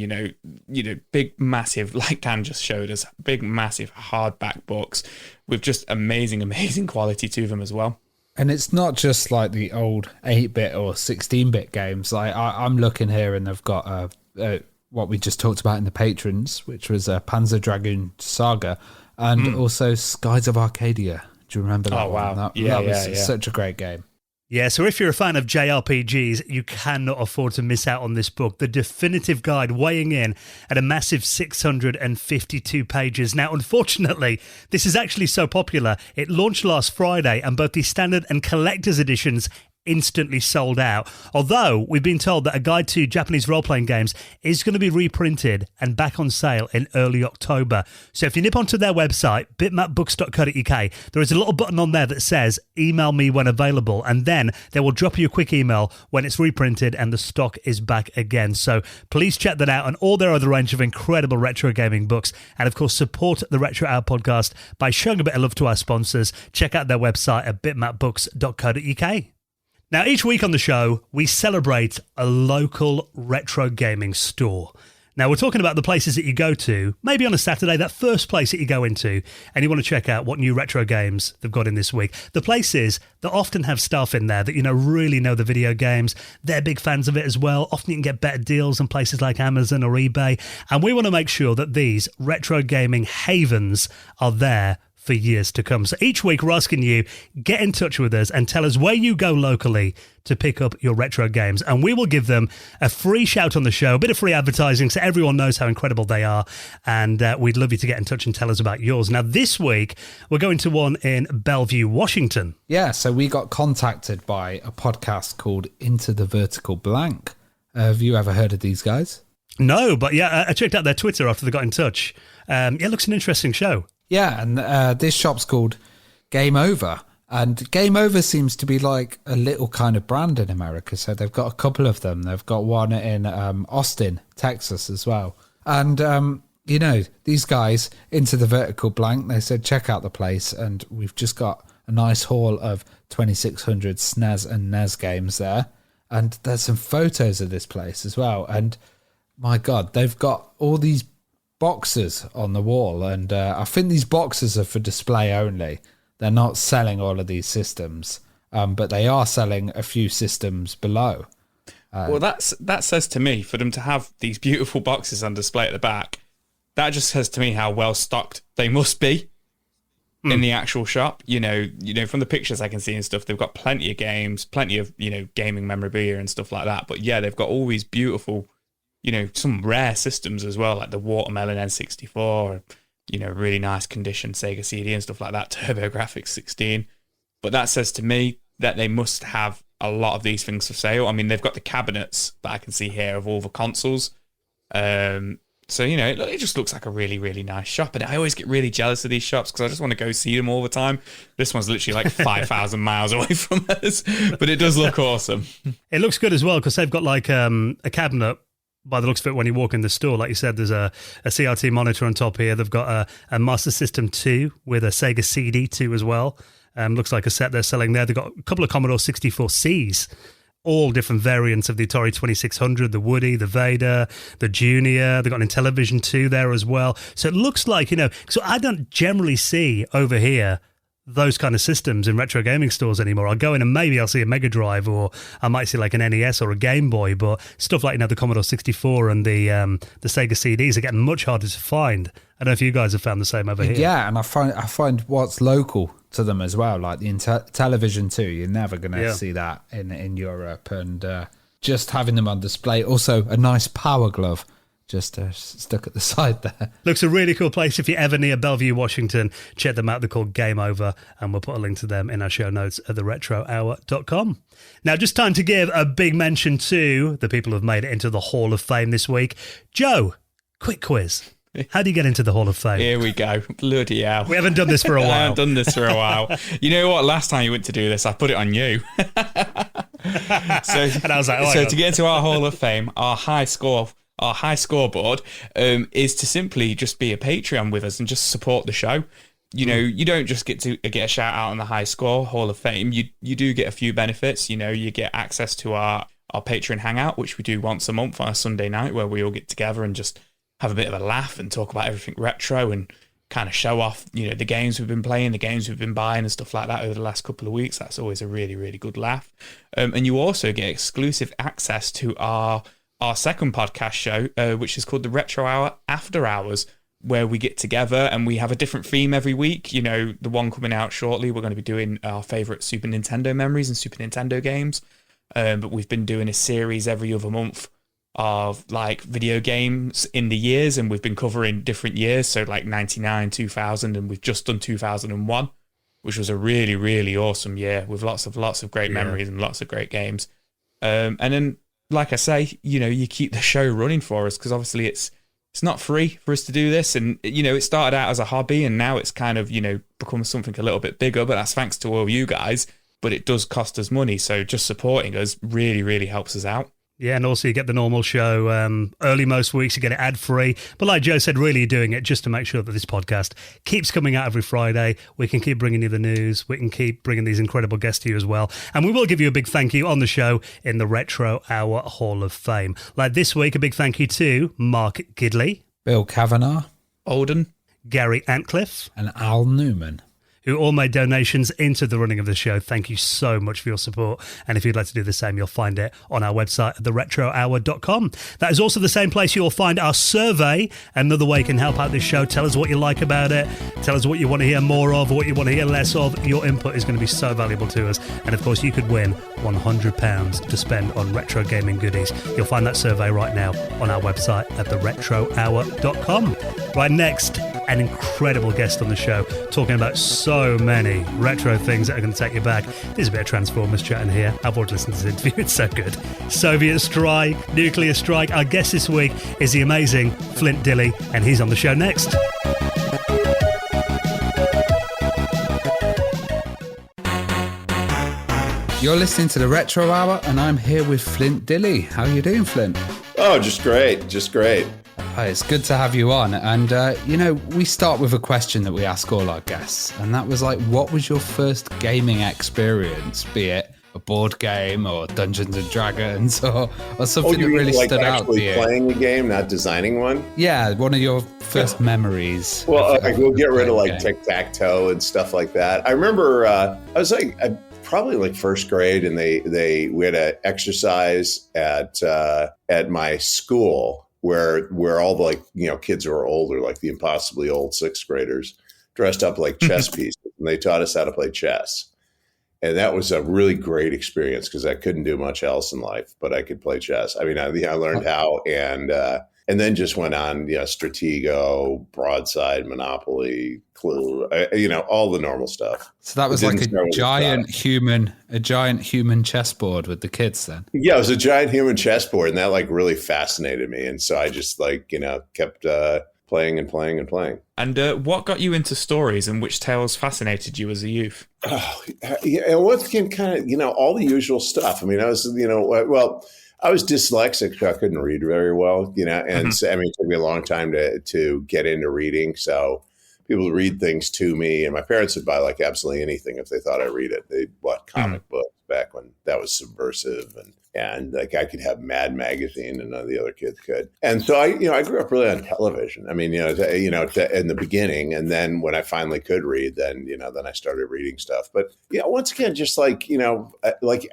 S2: Big, massive, like Dan just showed us, big, massive hardback books with just amazing quality to them as well.
S3: And it's not just like the old 8-bit or 16-bit games. I'm looking here and they've got what we just talked about in the patrons, which was Panzer Dragoon Saga, and also Skies of Arcadia. Do you remember that one?
S2: Wow.
S3: That was such a great game.
S1: Yeah, so if you're a fan of JRPGs, you cannot afford to miss out on this book, the definitive guide weighing in at a massive 652 pages. Now, unfortunately, this is actually so popular, it launched last Friday, and both the standard and collector's editions instantly sold out. Although we've been told that A Guide to Japanese Role-Playing Games is going to be reprinted and back on sale in early October. So if you nip onto their website, bitmapbooks.co.uk, there is a little button on there that says email me when available, and then they will drop you a quick email when it's reprinted and the stock is back again. So please check that out and all their other range of incredible retro gaming books, and of course support the Retro Hour podcast by showing a bit of love to our sponsors. Check out their website at bitmapbooks.co.uk. Now, each week on the show, we celebrate a local retro gaming store. Now, we're talking about the places that you go to, maybe on a Saturday, that first place that you go into, and you want to check out what new retro games they've got in this week. The places that often have stuff in there that, really know the video games. They're big fans of it as well. Often you can get better deals on places like Amazon or eBay. And we want to make sure that these retro gaming havens are there for years to come. So each week we're asking you, get in touch with us and tell us where you go locally to pick up your retro games, and we will give them a free shout on the show, a bit of free advertising so everyone knows how incredible they are, and we'd love you to get in touch and tell us about yours. Now this week we're going to one in Bellevue, Washington.
S3: Yeah, so we got contacted by a podcast called Into the Vertical Blank. Have you ever heard of these guys?
S1: No, but yeah, I checked out their Twitter after they got in touch. It looks an interesting show.
S3: Yeah, and this shop's called Game Over. And Game Over seems to be like a little kind of brand in America. So they've got a couple of them. They've got one in Austin, Texas as well. And, these guys, Into the Vertical Blank, they said, check out the place. And we've just got a nice haul of 2600 SNES and NES games there. And there's some photos of this place as well. And my God, they've got all these boxes on the wall, and I think these boxes are for display only. They're not selling all of these systems, but they are selling a few systems below.
S2: Well, that says to me, for them to have these beautiful boxes on display at the back, that just says to me how well stocked they must be in the actual shop. From the pictures I can see and stuff, they've got plenty of games, plenty of gaming memorabilia and stuff like that. But yeah, they've got all these beautiful, some rare systems as well, like the Watermelon N64, really nice condition Sega CD and stuff like that, TurboGrafx 16. But that says to me that they must have a lot of these things for sale. I mean, they've got the cabinets that I can see here of all the consoles. So, it just looks like a really, really nice shop. And I always get really jealous of these shops because I just want to go see them all the time. This one's literally like 5,000 miles away from us, but it does look awesome.
S1: It looks good as well because they've got like a cabinet. By the looks of it, when you walk in the store, like you said, there's a CRT monitor on top here. They've got a Master System 2 with a Sega CD 2 as well. Looks like a set they're selling there. They've got a couple of Commodore 64Cs, all different variants of the Atari 2600, the Woody, the Vader, the Junior. They've got an Intellivision 2 there as well. So it looks like, so I don't generally see over here those kind of systems in retro gaming stores anymore. I'll go in and maybe I'll see a Mega Drive, or I might see like an NES or a Game Boy, but stuff like the Commodore 64 and the Sega CDs are getting much harder to find. I don't know if you guys have found the same over here.
S3: Yeah, and I find what's local to them as well, like the Television 2. You're never going to see that in Europe, and just having them on display. Also, a nice Power Glove just stuck at the side there.
S1: Looks a really cool place. If you're ever near Bellevue, Washington, check them out. They're called Game Over, and we'll put a link to them in our show notes at theretrohour.com. Now, just time to give a big mention to the people who've made it into the Hall of Fame this week. Joe, quick quiz. How do you get into the Hall of Fame?
S2: Here we go. Bloody hell.
S1: We haven't done this for a while.
S2: I haven't done this for a while. You know what? Last time you went to do this, I put it on you. And
S1: I was like,
S2: to get into our Hall of Fame, our high scoreboard is to simply just be a Patreon with us and just support the show. You don't just get a shout out on the high score Hall of Fame. You do get a few benefits. You get access to our Patreon hangout, which we do once a month on a Sunday night, where we all get together and just have a bit of a laugh and talk about everything retro and kind of show off, the games we've been playing, the games we've been buying and stuff like that over the last couple of weeks. That's always a really, really good laugh. And you also get exclusive access to our second podcast show, which is called the Retro Hour After Hours, where we get together and we have a different theme every week. The one coming out shortly, we're going to be doing our favourite Super Nintendo memories and Super Nintendo games. But we've been doing a series every other month of like video games in the years, and we've been covering different years, so like 99, 2000, and we've just done 2001, which was a really, really awesome year with lots of great memories and lots of great games. And then, like I say, you keep the show running for us, because obviously it's not free for us to do this, and it started out as a hobby, and now it's kind of become something a little bit bigger, but that's thanks to all you guys. But it does cost us money, so just supporting us really, really helps us out.
S1: Yeah, and also you get the normal show early most weeks. You get it ad-free. But like Joe said, really you're doing it just to make sure that this podcast keeps coming out every Friday. We can keep bringing you the news. We can keep bringing these incredible guests to you as well. And we will give you a big thank you on the show in the Retro Hour Hall of Fame. Like this week, a big thank you to Mark Gidley,
S3: Bill Kavanagh,
S2: Olden,
S1: Gary Antcliffe,
S3: and Al Newman,
S1: who all made donations into the running of the show. Thank you so much for your support. And if you'd like to do the same, you'll find it on our website at theretrohour.com. That is also the same place you'll find our survey, another way you can help out this show. Tell us what you like about it. Tell us what you want to hear more of, what you want to hear less of. Your input is going to be so valuable to us. And of course, you could win £100 to spend on retro gaming goodies. You'll find that survey right now on our website at theretrohour.com. Right next, an incredible guest on the show talking about so many retro things that are going to take you back. There's a bit of Transformers chatting here. I've already listened to this interview. It's so good. Soviet strike, nuclear strike. Our guest this week is the amazing Flint Dille, and he's on the show next.
S3: You're listening to the Retro Hour, and I'm here with Flint Dille. How are you doing, Flint?
S4: Oh, just great. Just great.
S3: It's good to have you on. And, we start with a question that we ask all our guests. And that was like, what was your first gaming experience? Be it a board game or Dungeons and Dragons or something that really stood out to you?
S4: Playing a game, not designing one?
S3: Yeah, one of your first memories.
S4: Well, we'll get rid of like tic-tac-toe and stuff like that. I remember I was probably like first grade, and we had an exercise at my school where all the kids who were older, like the impossibly old sixth graders, dressed up like chess pieces, and they taught us how to play chess. And that was a really great experience because I couldn't do much else in life, but I could play chess. I mean, I learned how, and then just went on, Stratego, Broadside, Monopoly, Clue, all the normal stuff.
S3: So that was like a giant human chessboard with the kids then?
S4: Yeah, it was a giant human chessboard, and that really fascinated me. And so I just kept playing and playing and playing.
S2: And what got you into stories, and which tales fascinated you as a youth?
S4: Oh, yeah, once again, kind of, all the usual stuff. I mean, I was, I was dyslexic, so I couldn't read very well, and so, I mean, it took me a long time to get into reading. So people would read things to me, and my parents would buy absolutely anything if they thought I'd read it. They bought comic books back when that was subversive, and I could have Mad Magazine and none of the other kids could. And so I grew up really on television. I mean, in the beginning, and then when I finally could read, then I started reading stuff. But once again, just like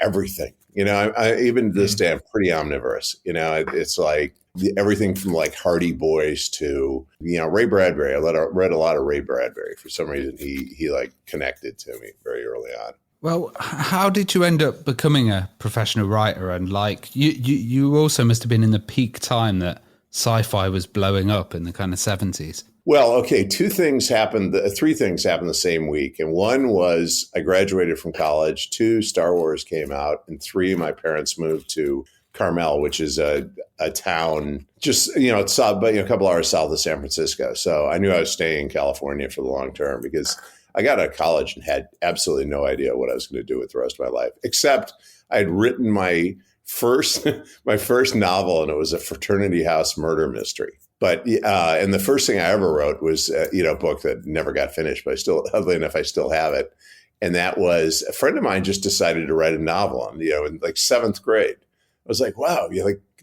S4: everything, I even to this day, I'm pretty omnivorous. It's like everything from Hardy Boys to, Ray Bradbury. I read a lot of Ray Bradbury. For some reason, he connected to me very early on.
S3: Well, how did you end up becoming a professional writer? And you also must have been in the peak time that sci-fi was blowing up in the kind of 70s.
S4: Well, okay, three things happened the same week. And one was I graduated from college, 2, Star Wars came out, and 3, my parents moved to Carmel, which is a town just, it's a couple hours south of San Francisco. So I knew I was staying in California for the long term because I got out of college and had absolutely no idea what I was going to do with the rest of my life, except I had written my first novel, and it was a fraternity house murder mystery. But and the first thing I ever wrote was a book that never got finished, but oddly enough, I still have it. And that was a friend of mine just decided to write a novel in 7th grade. I was like, wow,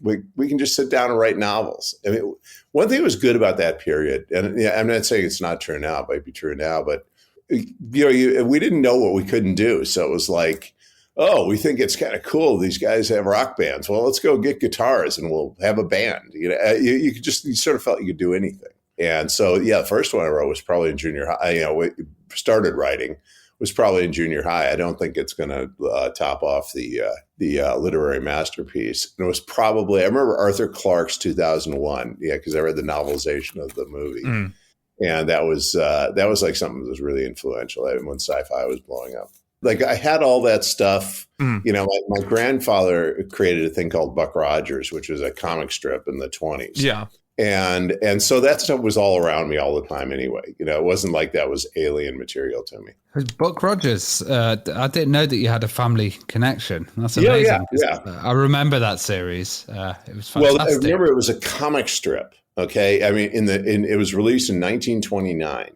S4: we can just sit down and write novels. I mean, one thing that was good about that period, and I'm not saying it's not true now, it might be true now, but we didn't know what we couldn't do. So it was like, oh, we think it's kind of cool. These guys have rock bands. Well, let's go get guitars and we'll have a band. You sort of felt you could do anything. And so, the first one I wrote was probably in junior high. Started writing was probably in junior high. I don't think it's going to top off the literary masterpiece. And it was probably, I remember Arthur Clarke's 2001. Yeah, because I read the novelization of the movie. And that was something that was really influential when sci-fi was blowing up. I had all that stuff. My grandfather created a thing called Buck Rogers, which was a comic strip in the 1920s.
S2: Yeah.
S4: And so that stuff was all around me all the time anyway. It wasn't like that was alien material to me.
S3: Buck Rogers, I didn't know that you had a family connection. That's amazing.
S4: Yeah.
S3: I remember that series. It was fantastic.
S4: Well, I remember it was a comic strip. Okay. I mean, it was released in 1929,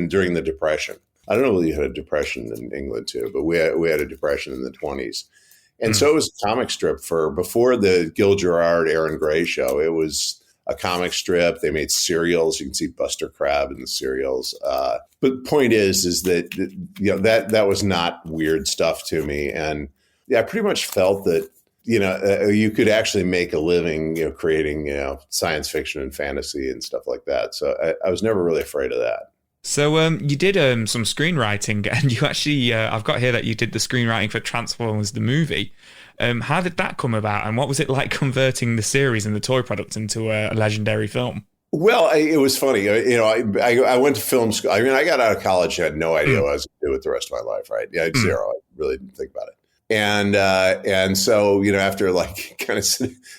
S4: during the Depression. I don't know whether you had a depression in England too, but we had a depression in the 20s. And so it was a comic strip before the Gil Gerard, Aaron Gray show. It was a comic strip. They made cereals. You can see Buster Crabbe in the cereals. But the point is that that was not weird stuff to me. And I pretty much felt that, you could actually make a living, creating, science fiction and fantasy and stuff like that. So I was never really afraid of that.
S2: So you did some screenwriting, and you actually, I've got here that you did the screenwriting for Transformers the movie. How did that come about, and what was it like converting the series and the toy product into a legendary film?
S4: Well, it was funny. I went to film school. I mean, I got out of college and had no idea what I was going to do with the rest of my life, right? Yeah, zero. I really didn't think about it. And so, after kind of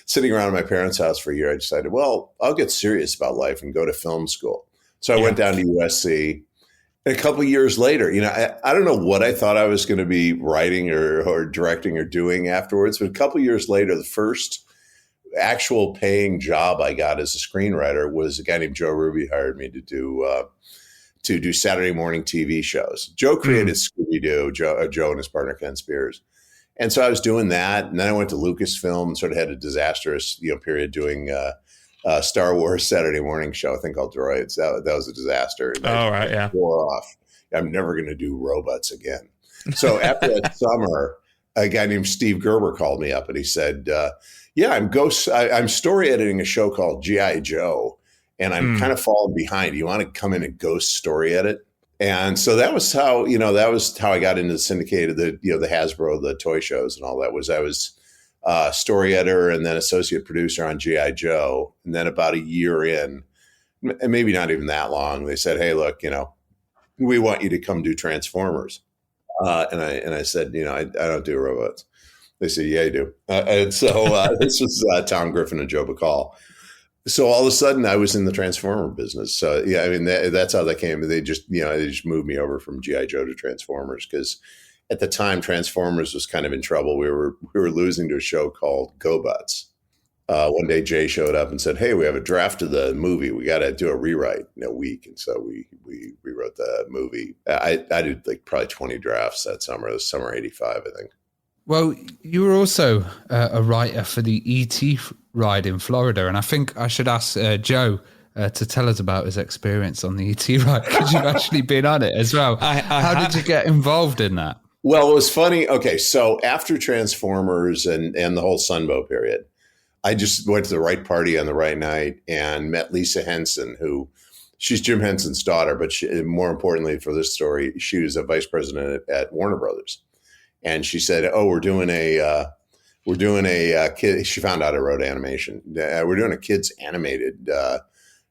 S4: sitting around at my parents' house for a year, I decided, well, I'll get serious about life and go to film school. So I went down to USC. And a couple of years later, I don't know what I thought I was going to be writing or directing or doing afterwards. But a couple of years later, the first actual paying job I got as a screenwriter was a guy named Joe Ruby hired me to do Saturday morning TV shows. Joe created Scooby-Doo, Joe and his partner Ken Spears. And so I was doing that. And then I went to Lucasfilm and sort of had a disastrous period doing Star Wars Saturday morning show, I think called Droids. That was a disaster.
S2: Right, yeah.
S4: Wore off. I'm never going to do robots again. So after that summer, a guy named Steve Gerber called me up and he said, I'm story editing a show called G.I. Joe, and I'm kind of falling behind. You want to come in and ghost story edit? And so that was how, I got into the syndicated, the Hasbro, the toy shows and all that. I was story editor and then associate producer on G.I. Joe. And then about a year in, and maybe not even that long, they said, hey, look, we want you to come do Transformers. And I said, I don't do robots. They said, yeah, you do. And so this was Tom Griffin and Joe Bacall. So all of a sudden I was in the Transformer business. So yeah, I mean, that's how that came. They just moved me over from G.I. Joe to Transformers because at the time Transformers was kind of in trouble. We were losing to a show called GoBots. One day Jay showed up and said, hey, we have a draft of the movie. We got to do a rewrite in a week. And so we rewrote the movie. I did probably 20 drafts that summer. It was summer 85, I think.
S3: Well, you were also a writer for the E.T. ride in Florida. And I think I should ask Joe to tell us about his experience on the E.T. ride, because you've actually been on it as well. How did you get involved in that?
S4: Well, it was funny. Okay, so after Transformers and the whole Sunbow period, I just went to the right party on the right night and met Lisa Henson, she's Jim Henson's daughter, but more importantly for this story, she was a vice president at Warner Brothers. And she said, "Oh, we're doing a kid." She found out I wrote animation. We're doing a kids animated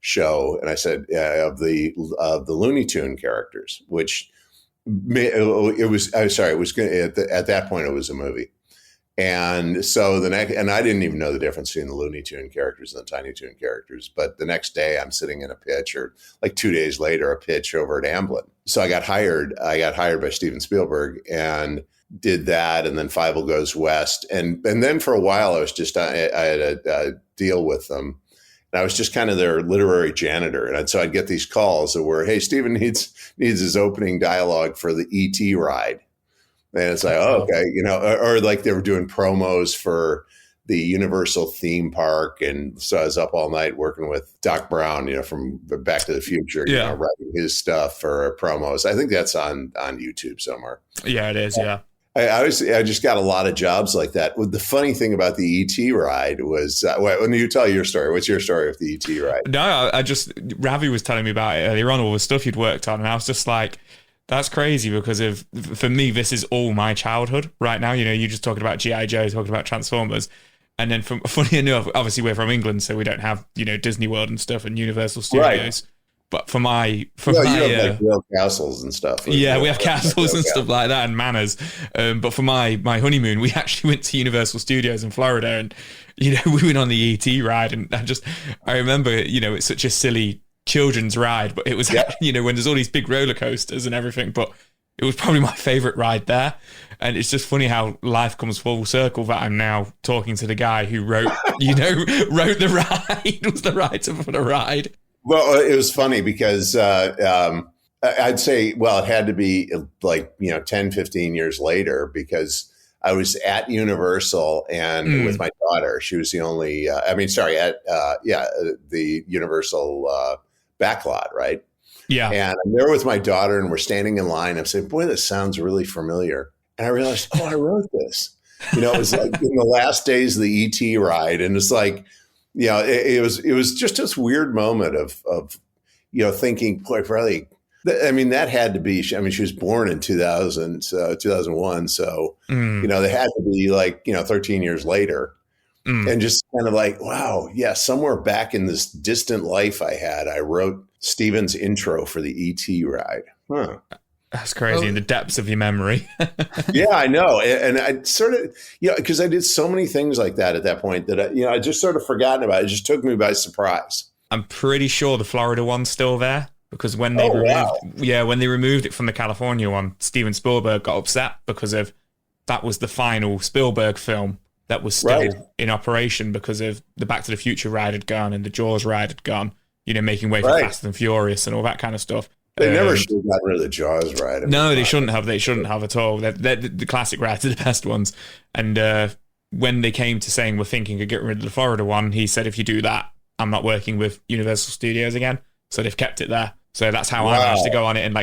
S4: show, and I said of the Looney Tune characters, which it was. I'm sorry, it was at that point it was a movie, and so and I didn't even know the difference between the Looney Tune characters and the Tiny Toon characters. But the next day, I'm sitting in a pitch, or like 2 days later, a pitch over at Amblin. So I got hired. I got hired by Steven Spielberg and did that, and then Fievel Goes West, and then for a while I was just I had a deal with them, and I was just kind of their literary janitor, and so I'd get these calls that were, "Hey, Steven needs his opening dialogue for the E.T. ride," and it's like, "Oh, okay," or like they were doing promos for the Universal theme park, and so I was up all night working with Doc Brown, from Back to the Future, writing his stuff for promos. I think that's on YouTube somewhere.
S2: Yeah, it is. Yeah.
S4: I just got a lot of jobs like that. The funny thing about the E.T. ride was, when you tell your story, what's your story of the E.T. ride?
S2: No, Ravi was telling me about it earlier on, all the stuff you'd worked on, and I was just like, that's crazy, because for me, this is all my childhood right now. You just talking about G.I. Joe, talking about Transformers. And then funny enough, obviously we're from England, so we don't have, Disney World and stuff and Universal Studios. But for my
S4: you have like real castles and stuff.
S2: Yeah, we have castles and stuff like that and manors. But for my honeymoon, we actually went to Universal Studios in Florida, and we went on the ET ride, and I remember it's such a silly children's ride, but it was when there's all these big roller coasters and everything, but it was probably my favorite ride there. And it's just funny how life comes full circle, that I'm now talking to the guy who wrote the ride, was the writer for the ride.
S4: Well, it was funny because I'd say, it had to be like, 10, 15 years later, because I was at Universal and with my daughter. She was the only, at the Universal backlot, right?
S2: Yeah.
S4: And I'm there with my daughter, and we're standing in line. I'm saying, boy, this sounds really familiar. And I realized, I wrote this. It was like in the last days of the ET ride. And it's like, it was just this weird moment of thinking, boy, probably, that had to be, she was born in 2001. So, they had to be like, 13 years later. And just kind of like, wow, yeah, somewhere back in this distant life I had, I wrote Steven's intro for the ET ride. Huh.
S2: That's crazy, in the depths of your memory.
S4: Yeah, I know. And I sort of, because I did so many things like that at that point that, I just sort of forgotten about it. It just took me by surprise.
S2: I'm pretty sure the Florida one's still there, because when they removed it from the California one, Steven Spielberg got upset because that was the final Spielberg film that was still in operation, because of the Back to the Future ride had gone and the Jaws ride had gone, making way for Fast and Furious and all that kind of stuff.
S4: They never should have gotten rid of the Jaws ride.
S2: No, they shouldn't have. They shouldn't have at all. The classic rides are the best ones. And when they came to saying we're thinking of getting rid of the Florida one, he said, if you do that, I'm not working with Universal Studios again. So they've kept it there. So that's how I managed to go on it in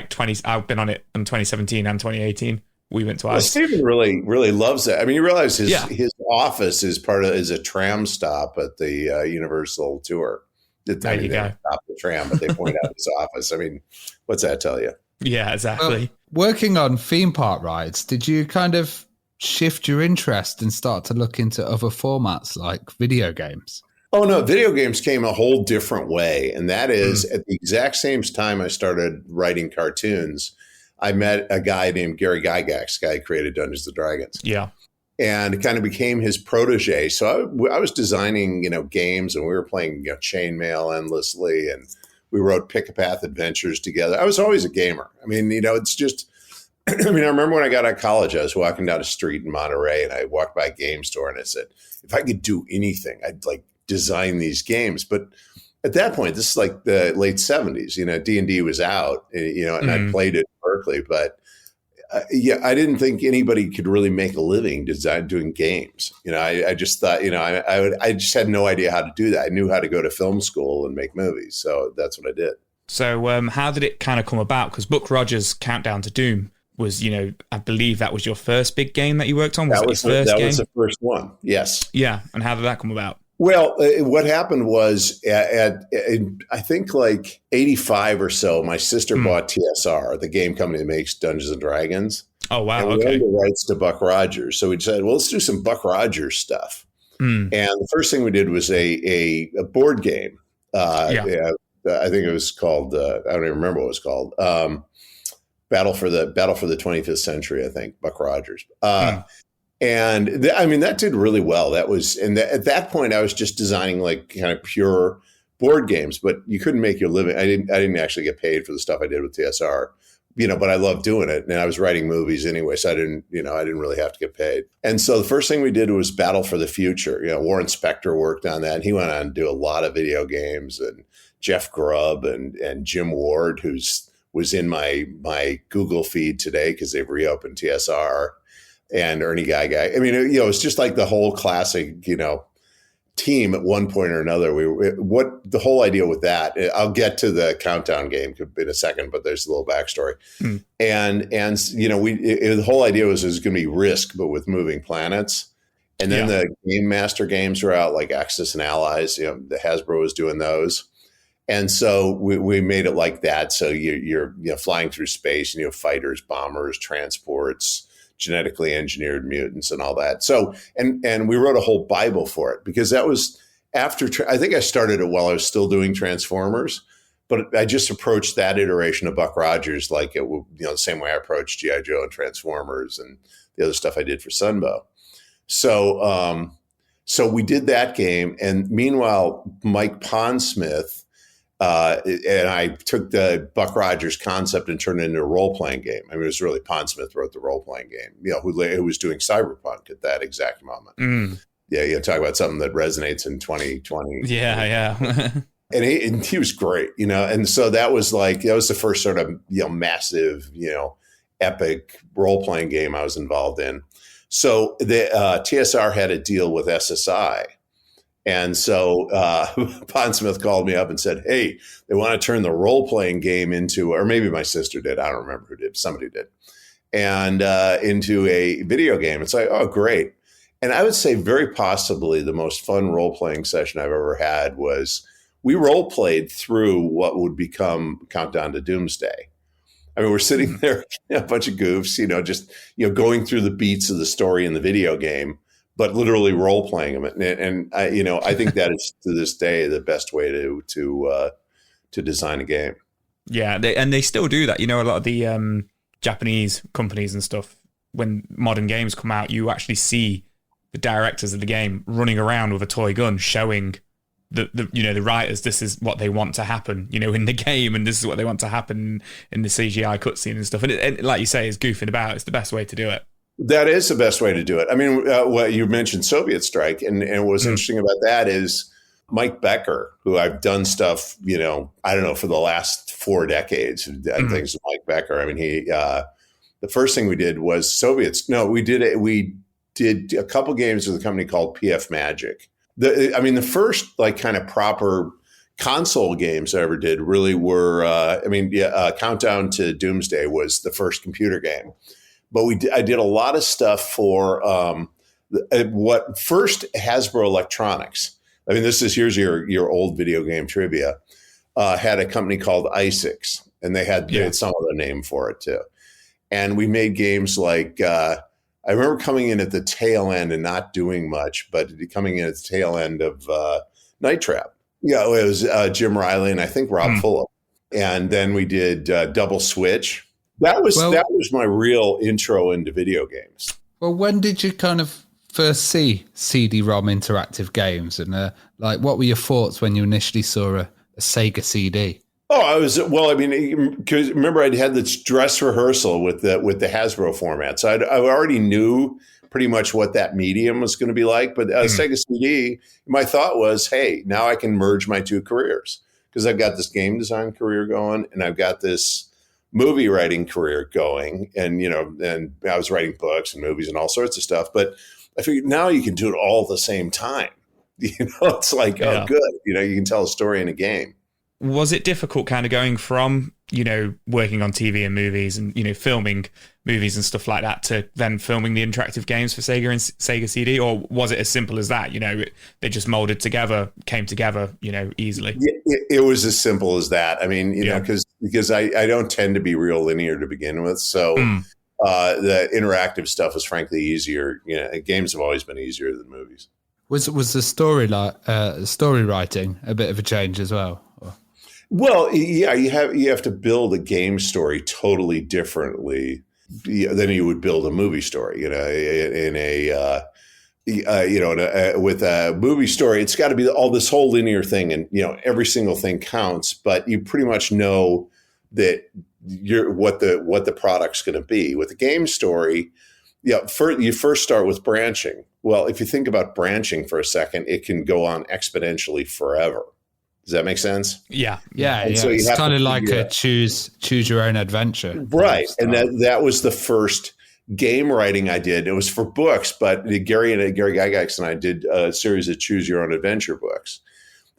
S2: I've been on it in 2017 and 2018. We went twice.
S4: Well, Steven really, really loves it. You realize his office is a tram stop at the Universal tour.
S2: There you go.
S4: Stop the tram, but they point out his office. What's that tell you?
S2: Yeah, exactly.
S3: Working on theme park rides, did you kind of shift your interest and start to look into other formats like video games?
S4: Oh, no, video games came a whole different way. And that is at the exact same time I started writing cartoons, I met a guy named Gary Gygax, guy who created Dungeons and Dragons.
S2: Yeah.
S4: And it kind of became his protege. So I was designing, games, and we were playing chainmail endlessly, and we wrote Pick-a-Path adventures together. I was always a gamer. It's just, I remember when I got out of college, I was walking down a street in Monterey, and I walked by a game store, and I said, if I could do anything, I'd like design these games. But at that point, this is like the late 70s, D&D was out, and I played it in Berkeley, but I didn't think anybody could really make a living doing games. I just thought, I just had no idea how to do that. I knew how to go to film school and make movies. So that's what I did.
S2: So how did it kind of come about? Because Buck Rogers' Countdown to Doom was, I believe that was your first big game that you worked on.
S4: That was the first one. Yes.
S2: Yeah. And how did that come about?
S4: Well, what happened was at I think like 85 or so, my sister bought TSR, the game company that makes Dungeons and Dragons.
S2: Oh, wow.
S4: And we owned the rights to Buck Rogers. So we decided, well, let's do some Buck Rogers stuff. And the first thing we did was a board game. I think it was called, I don't even remember what it was called. Battle for the 25th Century, I think, Buck Rogers. And that did really well. At that point, I was just designing like kind of pure board games, but you couldn't make your living. I didn't actually get paid for the stuff I did with TSR, but I loved doing it. And I was writing movies anyway, so I didn't really have to get paid. And so the first thing we did was Battle for the Future. Warren Spector worked on that, and he went on to do a lot of video games, and Jeff Grubb and Jim Ward, was in my Google feed today because they've reopened TSR. And Ernie Gygax. It's just like the whole classic, team at one point or another. The whole idea with that, I'll get to the Countdown game in a second, but there's a little backstory. And the whole idea was it was going to be Risk, but with moving planets. And then the Game Master games were out, like Axis and Allies. The Hasbro was doing those. And so we made it like that. So you're flying through space, and you have fighters, bombers, transports, genetically engineered mutants and all that. So, and we wrote a whole Bible for it, because that was after, I think I started it while I was still doing Transformers, But I just approached that iteration of Buck Rogers like it would, the same way I approached G.I. Joe and Transformers and the other stuff I did for Sunbow. So we did that game. And meanwhile, Mike Pondsmith and I took the Buck Rogers concept and turned it into a role-playing game. I mean, it was really Pondsmith wrote the role-playing game, who was doing Cyberpunk at that exact moment. Yeah, talk about something that resonates in 2020.
S2: Yeah.
S4: And he was great, and so that was the first sort of, massive, epic role-playing game I was involved in. So the TSR had a deal with SSI. And so Pondsmith called me up and said, hey, they want to turn the role-playing game into, or maybe my sister did, I don't remember who did, somebody did, and into a video game. It's like, oh, great. And I would say very possibly the most fun role-playing session I've ever had was we role-played through what would become Countdown to Doomsday. I mean, we're sitting there, a bunch of goofs, just, going through the beats of the story in the video game, but literally role playing them. And I think that is to this day the best way to design a game.
S2: Yeah, they still do that. A lot of the Japanese companies and stuff, when modern games come out, you actually see the directors of the game running around with a toy gun, showing the writers this is what they want to happen, in the game, and this is what they want to happen in the CGI cutscene and stuff. And it, like you say, is goofing about. It's the best way to do it.
S4: That is the best way to do it. I mean, what you mentioned Soviet Strike, and what's interesting about that is Mike Becker, who I've done stuff, I don't know, for the last 4 decades. I think it's Mike Becker. I mean, he the first thing we did was Soviets. No, we did a couple games with a company called PF Magic. The first kind of proper console games I ever did really were, Countdown to Doomsday was the first computer game. But I did a lot of stuff for what first Hasbro Electronics. I mean, here's your old video game trivia. Had a company called ISIX, and they had some other name for it too. And we made games like I remember coming in at the tail end and not doing much, but coming in at the tail end of Night Trap. Yeah, it was Jim Riley and I think Rob Fulham. And then we did Double Switch. That was my real intro into video games.
S3: Well, when did you kind of first see CD-ROM interactive games, and what were your thoughts when you initially saw a Sega CD?
S4: Oh, because remember I had this dress rehearsal with the Hasbro format, so I already knew pretty much what that medium was going to be like. But Sega CD, my thought was, hey, now I can merge my two careers, because I've got this game design career going, and I've got this movie writing career going, and and I was writing books and movies and all sorts of stuff. But I figured now you can do it all at the same time. It's like, oh, good. You can tell a story in a game.
S2: Was it difficult kind of going from, working on TV and movies and, filming movies and stuff like that to then filming the interactive games for Sega and Sega CD? Or was it as simple as that? They just molded together, came together, easily?
S4: It was as simple as that. I mean, because I don't tend to be real linear to begin with. So the interactive stuff was frankly easier. Games have always been easier than movies.
S3: Was the story writing a bit of a change as well?
S4: Well, yeah, you have to build a game story totally differently than you would build a movie story. With a movie story, it's got to be all this whole linear thing, and every single thing counts. But you pretty much know that what the product's going to be. With a game story, you first start with branching. Well, if you think about branching for a second, it can go on exponentially forever. Does that make sense?
S3: Yeah. So it's kind of like a choose your own adventure.
S4: Right. And that was the first game writing I did. It was for books, but Gary Gygax and I did a series of choose your own adventure books.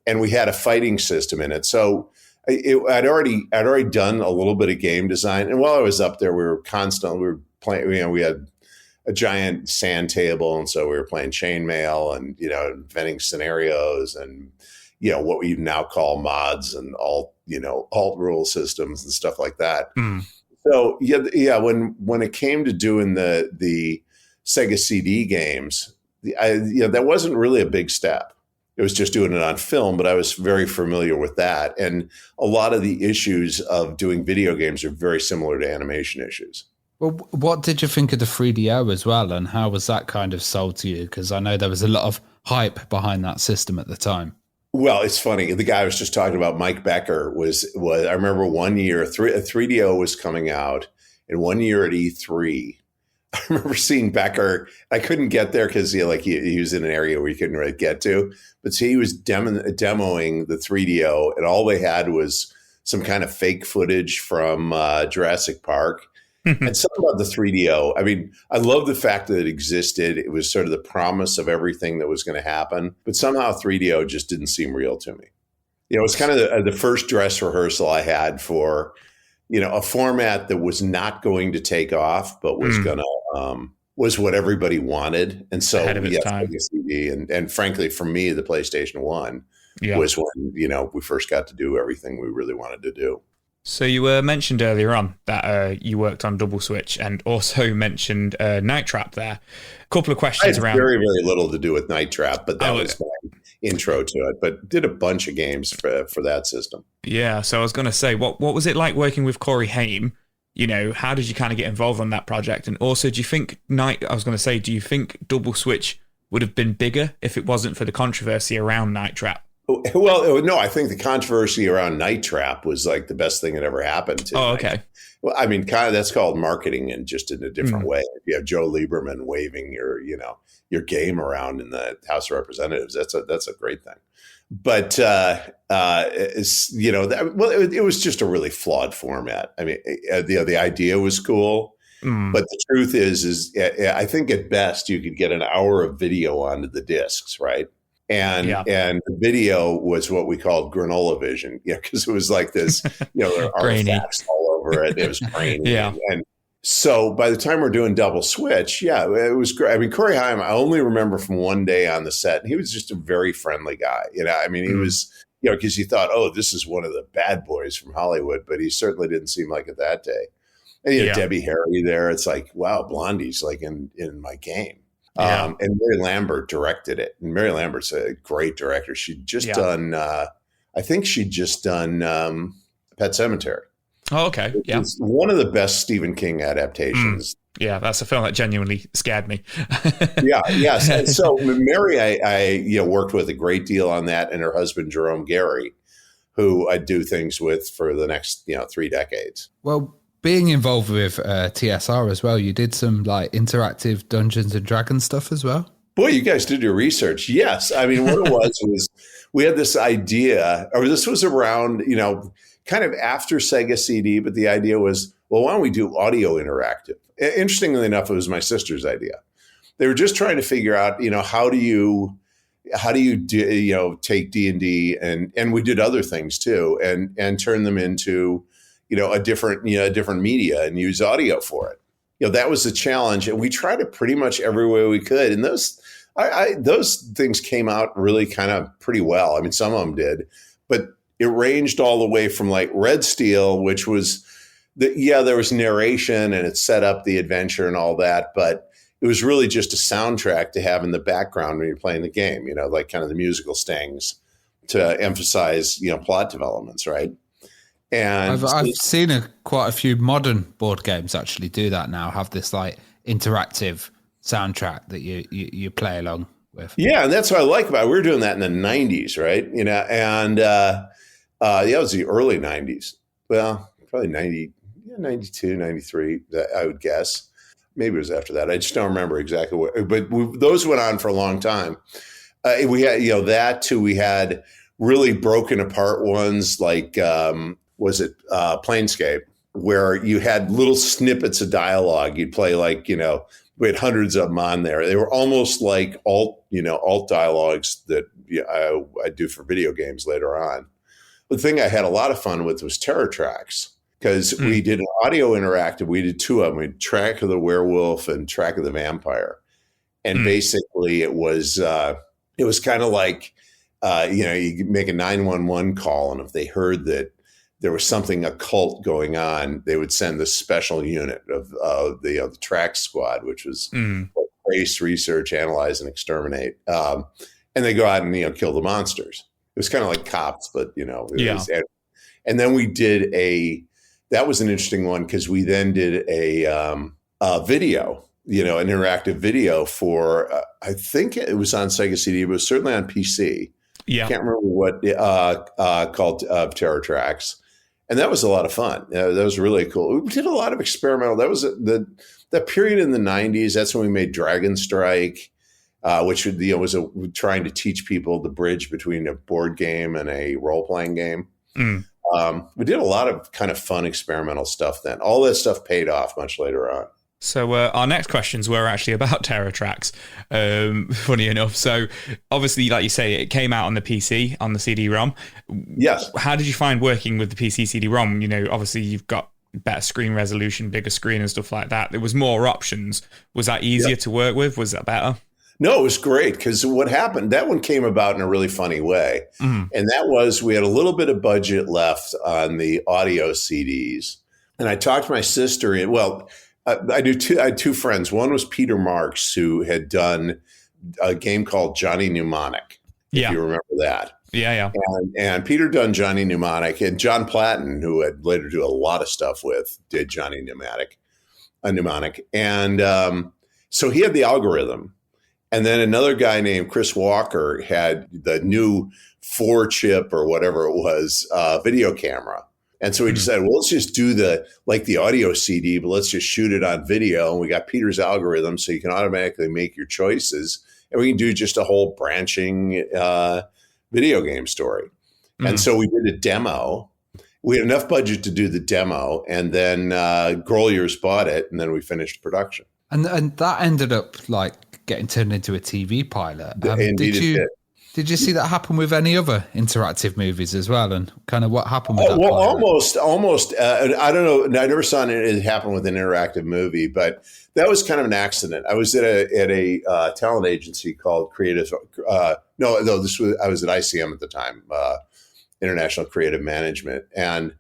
S4: And we had a fighting system in it. So I'd already done a little bit of game design. And while I was up there, we were playing, we had a giant sand table. And so we were playing chainmail and, inventing scenarios and, what we now call mods and alt rule systems and stuff like that. So when it came to doing the Sega CD games, that wasn't really a big step. It was just doing it on film, but I was very familiar with that. And a lot of the issues of doing video games are very similar to animation issues.
S3: Well, what did you think of the 3DO as well, and how was that kind of sold to you? Because I know there was a lot of hype behind that system at the time.
S4: Well, it's funny. The guy I was just talking about, Mike Becker, was I remember one year, a 3DO was coming out, and one year at E3, I remember seeing Becker. I couldn't get there because he was in an area where you couldn't really get to. But he was demoing the 3DO, and all they had was some kind of fake footage from Jurassic Park. And something about the 3DO. I mean, I love the fact that it existed. It was sort of the promise of everything that was going to happen. But somehow 3DO just didn't seem real to me. It was kind of the first dress rehearsal I had for, a format that was not going to take off, but was going to was what everybody wanted. And so, CD and frankly, for me, the PlayStation 1 was when, we first got to do everything we really wanted to do.
S2: So you mentioned earlier on that you worked on Double Switch and also mentioned Night Trap there. A couple of questions around.
S4: Very, very little to do with Night Trap, but that was my intro to it. But did a bunch of games for that system. Yeah.
S2: So I was going to say, what was it like working with Corey Haim? How did you kind of get involved on that project? And also, do you think do you think Double Switch would have been bigger if it wasn't for the controversy around Night Trap?
S4: Well, no, I think the controversy around Night Trap was like the best thing that ever happened to.
S2: Oh, okay.
S4: Well, I mean, kind of that's called marketing, and just in a different way. If you have Joe Lieberman waving your game around in the House of Representatives, that's a great thing. But it was just a really flawed format. I mean, the idea was cool, but the truth is I think at best you could get an hour of video onto the discs, right? And the video was what we called granola vision, because it was like this, there were artifacts all over it. It was grainy. And so by the time we're doing Double Switch, it was great. I mean, Corey Haim, I only remember from one day on the set, and he was just a very friendly guy. I mean, he was, because you thought, oh, this is one of the bad boys from Hollywood, but he certainly didn't seem like it that day. And Debbie Harry there. It's like, wow, Blondie's like in my game. And Mary Lambert directed it. And Mary Lambert's a great director. She'd just done, I think she'd just done Pet Sematary.
S2: Oh, okay. Yeah.
S4: It's one of the best Stephen King adaptations.
S2: Yeah, that's a film that genuinely scared me.
S4: Yes. And so Mary, I worked with a great deal on that, and her husband, Jerome Gary, who I do things with for the next, 3 decades.
S3: Well, being involved with TSR as well, you did some like interactive Dungeons and Dragons stuff as well.
S4: Boy, you guys did your research. Yes. I mean, what it was we had this idea, or this was around, kind of after Sega CD, but the idea was, well, why don't we do audio interactive? Interestingly enough, it was my sister's idea. They were just trying to figure out, how do you take D&D and we did other things too, and turn them into, a different media and use audio for it. That was the challenge. And we tried it pretty much every way we could. And those things came out really kind of pretty well. I mean, some of them did, but it ranged all the way from like Red Steel, which was there was narration and it set up the adventure and all that, but it was really just a soundtrack to have in the background when you're playing the game, like kind of the musical stings to emphasize, plot developments, right? And
S3: I've seen quite a few modern board games actually do that now, have this like interactive soundtrack that you play along with. Yeah,
S4: and that's what I like about it. We were doing that in the 90s, right? And it was the early 90s. Well, probably 92, 93, I would guess. Maybe it was after that. I just don't remember exactly what. But those went on for a long time. We had, that too. We had really broken apart ones like, was it Planescape, where you had little snippets of dialogue. You'd play like, we had hundreds of them on there. They were almost like alt dialogues that I do for video games later on. The thing I had a lot of fun with was Terror Tracks, because we did an audio interactive. We did 2 of them. We did Track of the Werewolf and Track of the Vampire. And basically it was kind of like, you make a 911 call, and if they heard that there was something occult going on, they would send the special unit of the track squad, which was trace, research, analyze, and exterminate. and they go out and kill the monsters. It was kind of like Cops, but and then we did that was an interesting one because we then did a video, an interactive video for I think it was on Sega CD, but it was certainly on PC.
S1: Yeah,
S4: I can't remember what called Terror Tracks. And that was a lot of fun. That was really cool. We did a lot of experimental. That was that period in the 90s. That's when we made Dragon Strike, which was trying to teach people the bridge between a board game and a role-playing game. We did a lot of kind of fun experimental stuff then. All that stuff paid off much later on.
S2: So our next questions were actually about Terror Tracks, funny enough. So obviously, like you say, it came out on the PC, on the CD-ROM.
S4: Yes.
S2: How did you find working with the PC CD-ROM? Obviously you've got better screen resolution, bigger screen and stuff like that. There was more options. Was that easier to work with? Was that better?
S4: No, it was great because what happened, that one came about in a really funny way. And that was, we had a little bit of budget left on the audio CDs. And I talked to my sister, I had two friends. One was Peter Marks, who had done a game called Johnny Mnemonic. If you remember that.
S2: Yeah.
S4: And Peter done Johnny Mnemonic, and John Platten, who had later do a lot of stuff with, did Johnny Mnemonic. And so he had the algorithm. And then another guy named Chris Walker had the new 4-chip or whatever it was video camera. And so we decided, well, let's just do the audio CD, but let's just shoot it on video. And we got Peter's algorithm, so you can automatically make your choices. And we can do just a whole branching video game story. And so we did a demo. We had enough budget to do the demo. And then Groliers bought it, and then we finished production.
S3: And that ended up getting turned into a TV pilot. Did you see that happen with any other interactive movies as well? And kind of what happened with that?
S4: Well, almost. I don't know. I never saw it happen with an interactive movie, but that was kind of an accident. I was at a talent agency called Creative. I was at ICM at the time, International Creative Management, and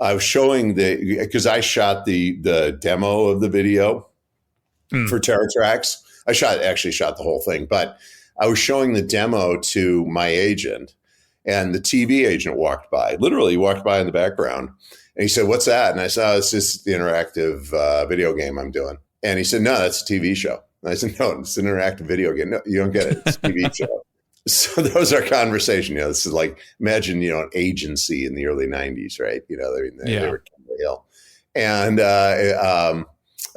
S4: I was showing because I shot the demo of the video for Terror Tracks. I actually shot the whole thing, but I was showing the demo to my agent, and the TV agent literally walked by in the background, and he said, "What's that?" And I said, "Oh, it's just the interactive video game I'm doing." And he said, "No, that's a TV show." And I said, "No, it's an interactive video game. No, you don't get it. It's a TV show." So that was our conversation. This is imagine, an agency in the early 90s, right? They were Kimberly Hill. And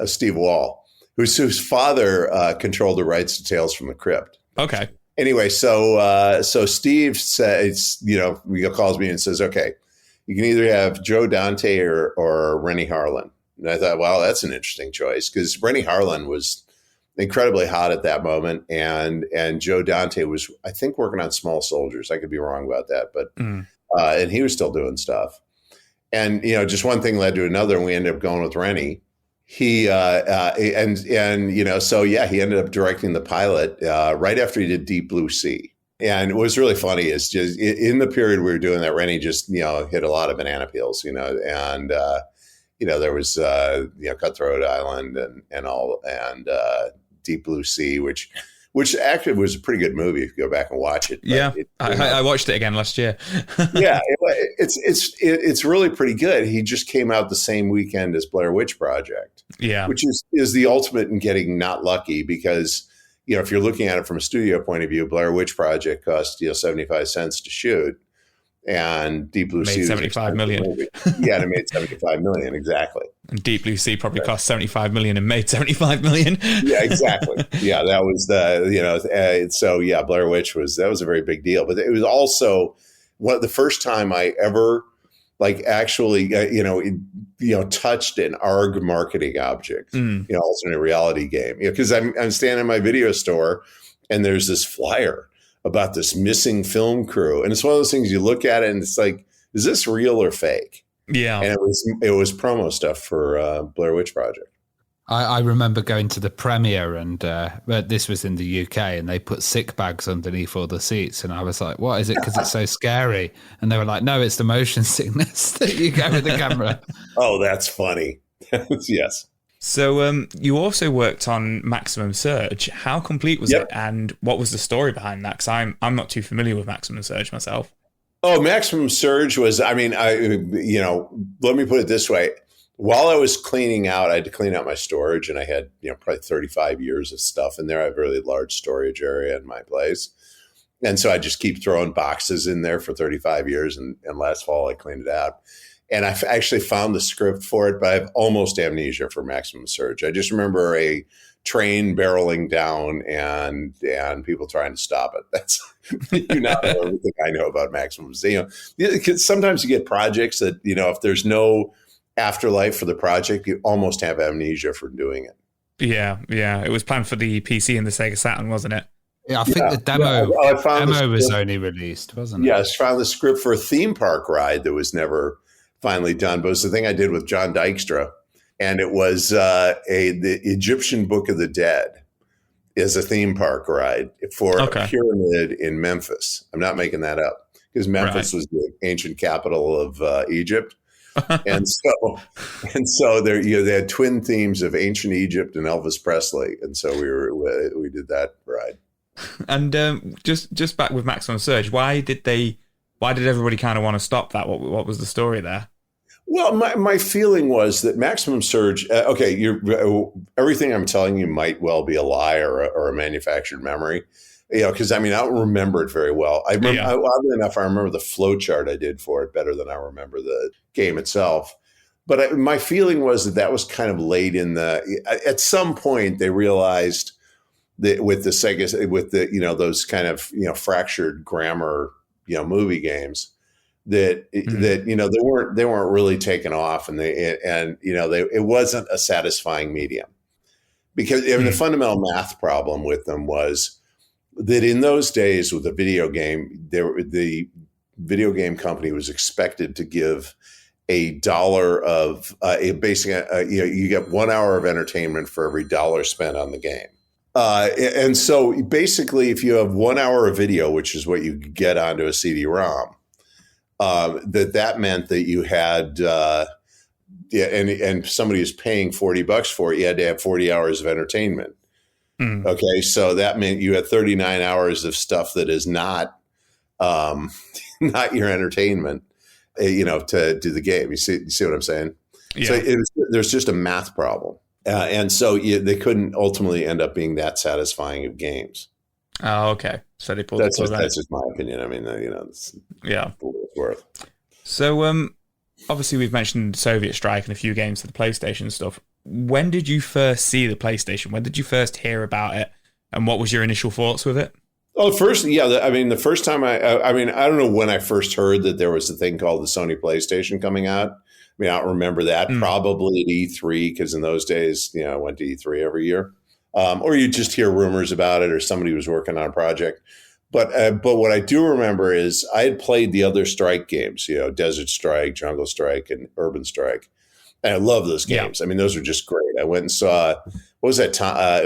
S4: Steve Wall, whose father controlled the rights to Tales from the Crypt.
S2: Okay.
S4: Anyway, so Steve says, calls me and says, "Okay, you can either have Joe Dante or Rennie Harlan." And I thought, well, that's an interesting choice because Rennie Harlan was incredibly hot at that moment, and Joe Dante was, I think, working on Small Soldiers. I could be wrong about that, but and he was still doing stuff. And just one thing led to another, and we ended up going with Rennie. He he ended up directing the pilot right after he did Deep Blue Sea. And what was really funny is just in the period we were doing that, Rennie just hit a lot of banana peels, and there was Cutthroat Island and all, and Deep Blue Sea, which actually was a pretty good movie if you go back and watch it.
S2: Yeah, I watched it again last year.
S4: Yeah, it's really pretty good. He just came out the same weekend as Blair Witch Project.
S2: Yeah,
S4: which is the ultimate in getting not lucky because if you're looking at it from a studio point of view, Blair Witch Project cost 75 cents to shoot, and Deep Blue Sea
S2: made 75 million.
S4: Yeah, it made 75 million exactly.
S2: And Deep Blue Sea probably cost 75 million and made 75 million.
S4: Yeah, exactly. Yeah, that was Blair Witch was a very big deal, but it was also the first time I ever actually touched an ARG marketing object, alternate reality game. Because I'm standing in my video store and there's this flyer about this missing film crew, and it's one of those things you look at it and it's like, is this real or fake?
S2: Yeah,
S4: and it was promo stuff for Blair Witch Project.
S3: I remember going to the premiere, and this was in the UK, and they put sick bags underneath all the seats, and I was like, "What is it? Because it's so scary." And they were like, "No, it's the motion sickness that you get with the camera."
S4: Oh, that's funny. Yes.
S2: So you also worked on Maximum Surge. How complete was
S4: Yep.
S2: it, and what was the story behind that? Because I'm not too familiar with Maximum Surge myself.
S4: Oh, Maximum Surge was, let me put it this way. While I was cleaning out, I had to clean out my storage, and I had, probably 35 years of stuff in there. I have a really large storage area in my place. And so I just keep throwing boxes in there for 35 years. And last fall, I cleaned it out. And I actually found the script for it, but I have almost amnesia for Maximum Surge. I just remember a train barreling down and people trying to stop it. That's not everything I know about Maximum. Sometimes you get projects that, if there's no afterlife for the project, you almost have amnesia for doing it.
S2: Yeah. It was planned for the PC and the Sega Saturn, wasn't it?
S3: Yeah, I think the demo was only released, wasn't it?
S4: Yeah, I found the script for a theme park ride that was never finally done, but it was the thing I did with John Dykstra, and it was the Egyptian Book of the Dead is a theme park ride for a pyramid in Memphis. I'm not making that up, because Memphis was the ancient capital of Egypt, and so there they had twin themes of ancient Egypt and Elvis Presley, and so we did that ride.
S2: And just back with Maximum Surge, why did everybody kind of want to stop that? What was the story there?
S4: Well, my feeling was that Maximum Surge, everything I'm telling you might well be a lie or a manufactured memory, because I don't remember it very well. Oddly enough, I remember the flow chart I did for it better than I remember the game itself. But my feeling was that was kind of late at some point they realized that with the Sega, with the, those kind of, fractured grammar, movie games, that they weren't really taken off, and it wasn't a satisfying medium, because the fundamental math problem with them was that in those days with a video game, the video game company was expected to give $1 of you get 1 hour of entertainment for every $1 spent on the game. And so basically, if you have 1 hour of video, which is what you get onto a CD-ROM, that meant that you had, and somebody was paying $40 for it, you had to have 40 hours of entertainment. Okay, so that meant you had 39 hours of stuff that is not your entertainment, to do the game. You see what I'm saying? Yeah. So there's just a math problem. And so they couldn't ultimately end up being that satisfying of games.
S2: Oh, okay. So they pulled
S4: that's just my opinion. It's worth.
S2: So, obviously, we've mentioned Soviet Strike and a few games for the PlayStation stuff. When did you first see the PlayStation? When did you first hear about it? And what was your initial thoughts with it?
S4: Oh, the first time I don't know when I first heard that there was a thing called the Sony PlayStation coming out. I don't remember that, probably at E3, because in those days, I went to E3 every year. Or you just hear rumors about it, or somebody was working on a project. But what I do remember is I had played the other Strike games, Desert Strike, Jungle Strike, and Urban Strike. And I love those games. Yeah. Those are just great. I went and saw, what was that? I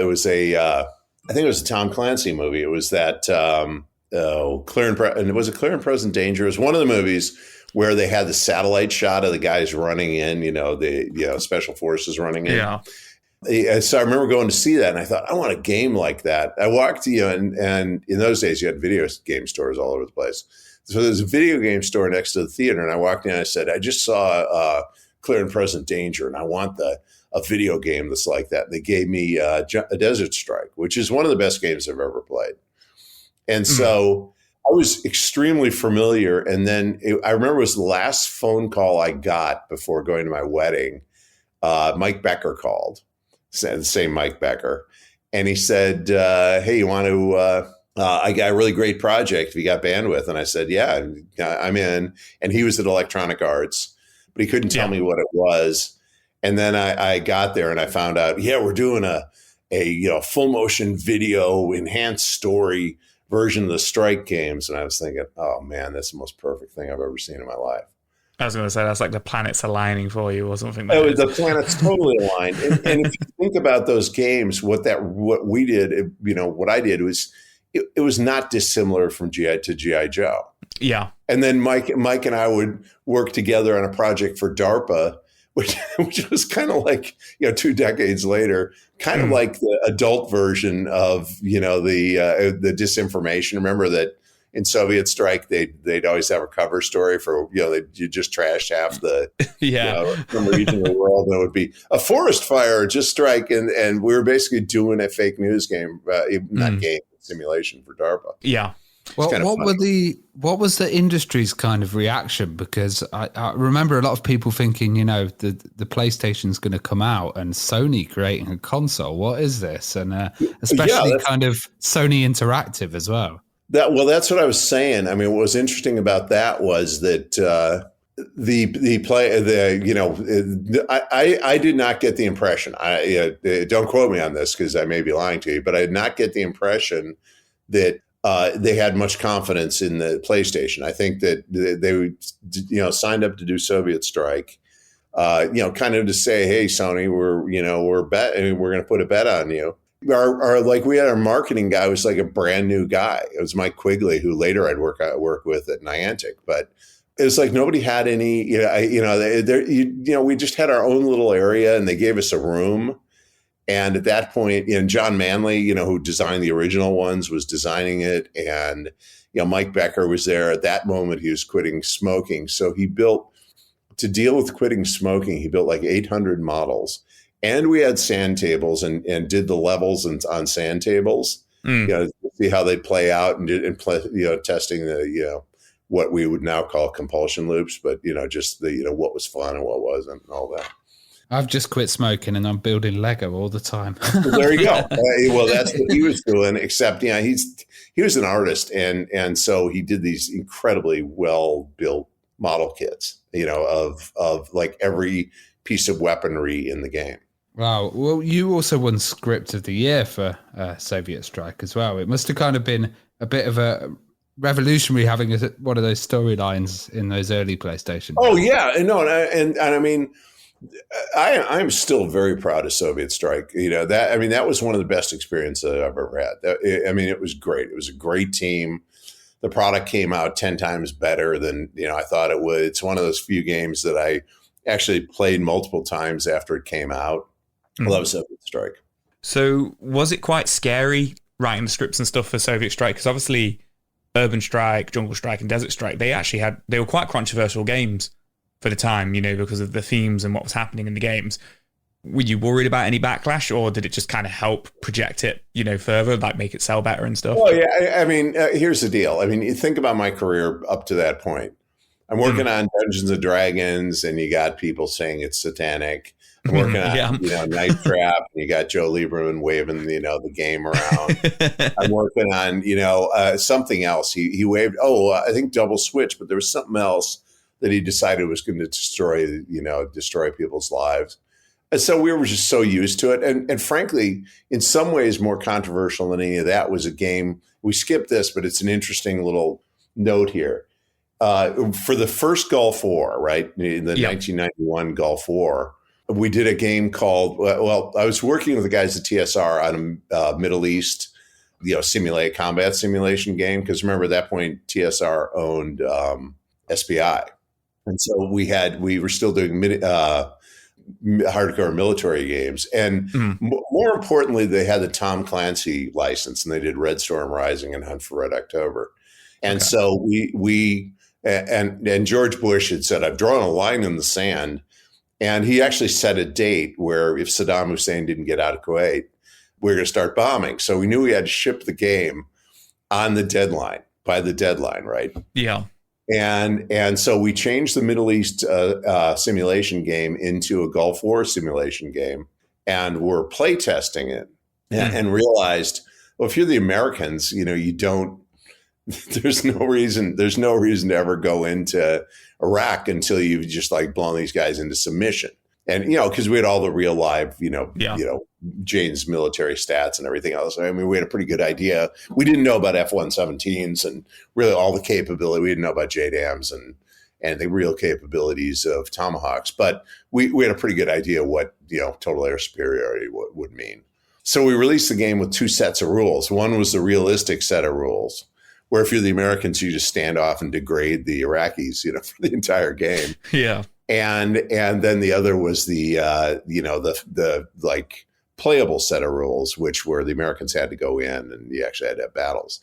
S4: think it was a Tom Clancy movie. It was that, was it Clear and Present Danger? It was one of the movies where they had the satellite shot of the guys running in, the special forces running in. Yeah. So I remember going to see that, and I thought, I want a game like that. I walked, and in those days you had video game stores all over the place. So there's a video game store next to the theater, and I walked in and I said, I just saw Clear and Present Danger, and I want a video game that's like that. And they gave me a Desert Strike, which is one of the best games I've ever played. And so I was extremely familiar. And then I remember it was the last phone call I got before going to my wedding. Mike Becker called, the same Mike Becker. And he said, hey, you want to, I got a really great project if you got bandwidth. And I said, yeah, I'm in. And he was at Electronic Arts, but he couldn't tell me what it was. And then I got there and I found out, we're doing a full motion video enhanced story version of the Strike games. And I was thinking, oh man, that's the most perfect thing I've ever seen in my life.
S2: I was going to say, that's like the planets aligning for you or something.
S4: The planets totally aligned. And if you think about those games, what we did, what I did was, it was not dissimilar from GI to G.I. Joe.
S2: Yeah.
S4: And then Mike and I would work together on a project for DARPA which was kind of like, 2 decades later, kind of like the adult version of, the disinformation. Remember that in Soviet Strike, they'd always have a cover story for, you just trash half the some region of the world. And it would be a forest fire just strike. And we were basically doing a fake news game, not game, simulation for DARPA.
S2: Yeah.
S3: Well, what was the industry's kind of reaction? Because I remember a lot of people thinking, the PlayStation's going to come out and Sony creating a console. What is this? And especially kind of Sony Interactive as well.
S4: That's what I was saying. I mean, what was interesting about that was that I did not get the impression. Don't quote me on this because I may be lying to you, but I did not get the impression that they had much confidence in the PlayStation. I think that they signed up to do Soviet Strike, kind of to say, hey, Sony, we're going to put a bet on you. We had our marketing guy was like a brand new guy. It was Mike Quigley, who later I'd work with at Niantic. But it was like nobody had any, we just had our own little area, and they gave us a room. And at that point, John Manley, who designed the original ones, was designing it, and Mike Becker was there. At that moment, he was quitting smoking, so he built, to deal with quitting smoking, he built like 800 models. And we had sand tables and did the levels on sand tables, see how they play out and testing the, what we would now call compulsion loops, but, just the, what was fun and what wasn't and all that.
S3: I've just quit smoking and I'm building Lego all the time.
S4: Well, there you go. Well, that's what he was doing, except, he was an artist. And so he did these incredibly well-built model kits, of like every piece of weaponry in the game.
S3: Wow. Well, you also won Script of the Year for Soviet Strike as well. It must have kind of been a bit of a revolutionary having one of those storylines in those early PlayStation.
S4: Oh, yeah. No, and I mean, I'm still very proud of Soviet Strike. That was one of the best experiences I've ever had. It was great. It was a great team. The product came out 10 times better than, I thought it would. It's one of those few games that I actually played multiple times after it came out. I love Soviet Strike.
S2: So was it quite scary writing the scripts and stuff for Soviet Strike? Because obviously Urban Strike, Jungle Strike and Desert Strike, they were quite controversial games for the time, because of the themes and what was happening in the games. Were you worried about any backlash, or did it just kind of help project it, further, like make it sell better and stuff?
S4: Well, yeah, here's the deal. you think about my career up to that point. I'm working on Dungeons and Dragons, and you got people saying it's satanic. I'm working on Knife Trap, and you got Joe Lieberman waving, the game around. I'm working on, something else. He waved, I think Double Switch, but there was something else that he decided was going to destroy people's lives. And so we were just so used to it. And frankly, in some ways more controversial than any of that was a game. We skipped this, but it's an interesting little note here. For the first Gulf War, right, in the 1991 Gulf War, we did a game called, I was working with the guys at TSR on a Middle East, combat simulation game. Because remember, at that point, TSR owned SPI. And so we were still doing hardcore military games. And more importantly, they had the Tom Clancy license, and they did Red Storm Rising and Hunt for Red October. And so and George Bush had said, I've drawn a line in the sand. And he actually set a date where if Saddam Hussein didn't get out of Kuwait, we were going to start bombing. So we knew we had to ship the game by the deadline, right? Yeah. And so we changed the Middle East simulation game into a Gulf War simulation game, and we're play testing it and realized, well, if you're the Americans, you don't. There's no reason to ever go into Iraq until you've just blown these guys into submission. And, because we had all the real live, Jane's military stats and everything else. We had a pretty good idea. We didn't know about F-117s and really all the capability. We didn't know about JDAMs and the real capabilities of Tomahawks. But we had a pretty good idea what, total air superiority would mean. So we released the game with 2 sets of rules. One was the realistic set of rules, where if you're the Americans, you just stand off and degrade the Iraqis, for the entire game.
S2: Yeah.
S4: and then the other was the like playable set of rules, which were the Americans had to go in and you actually had to have battles.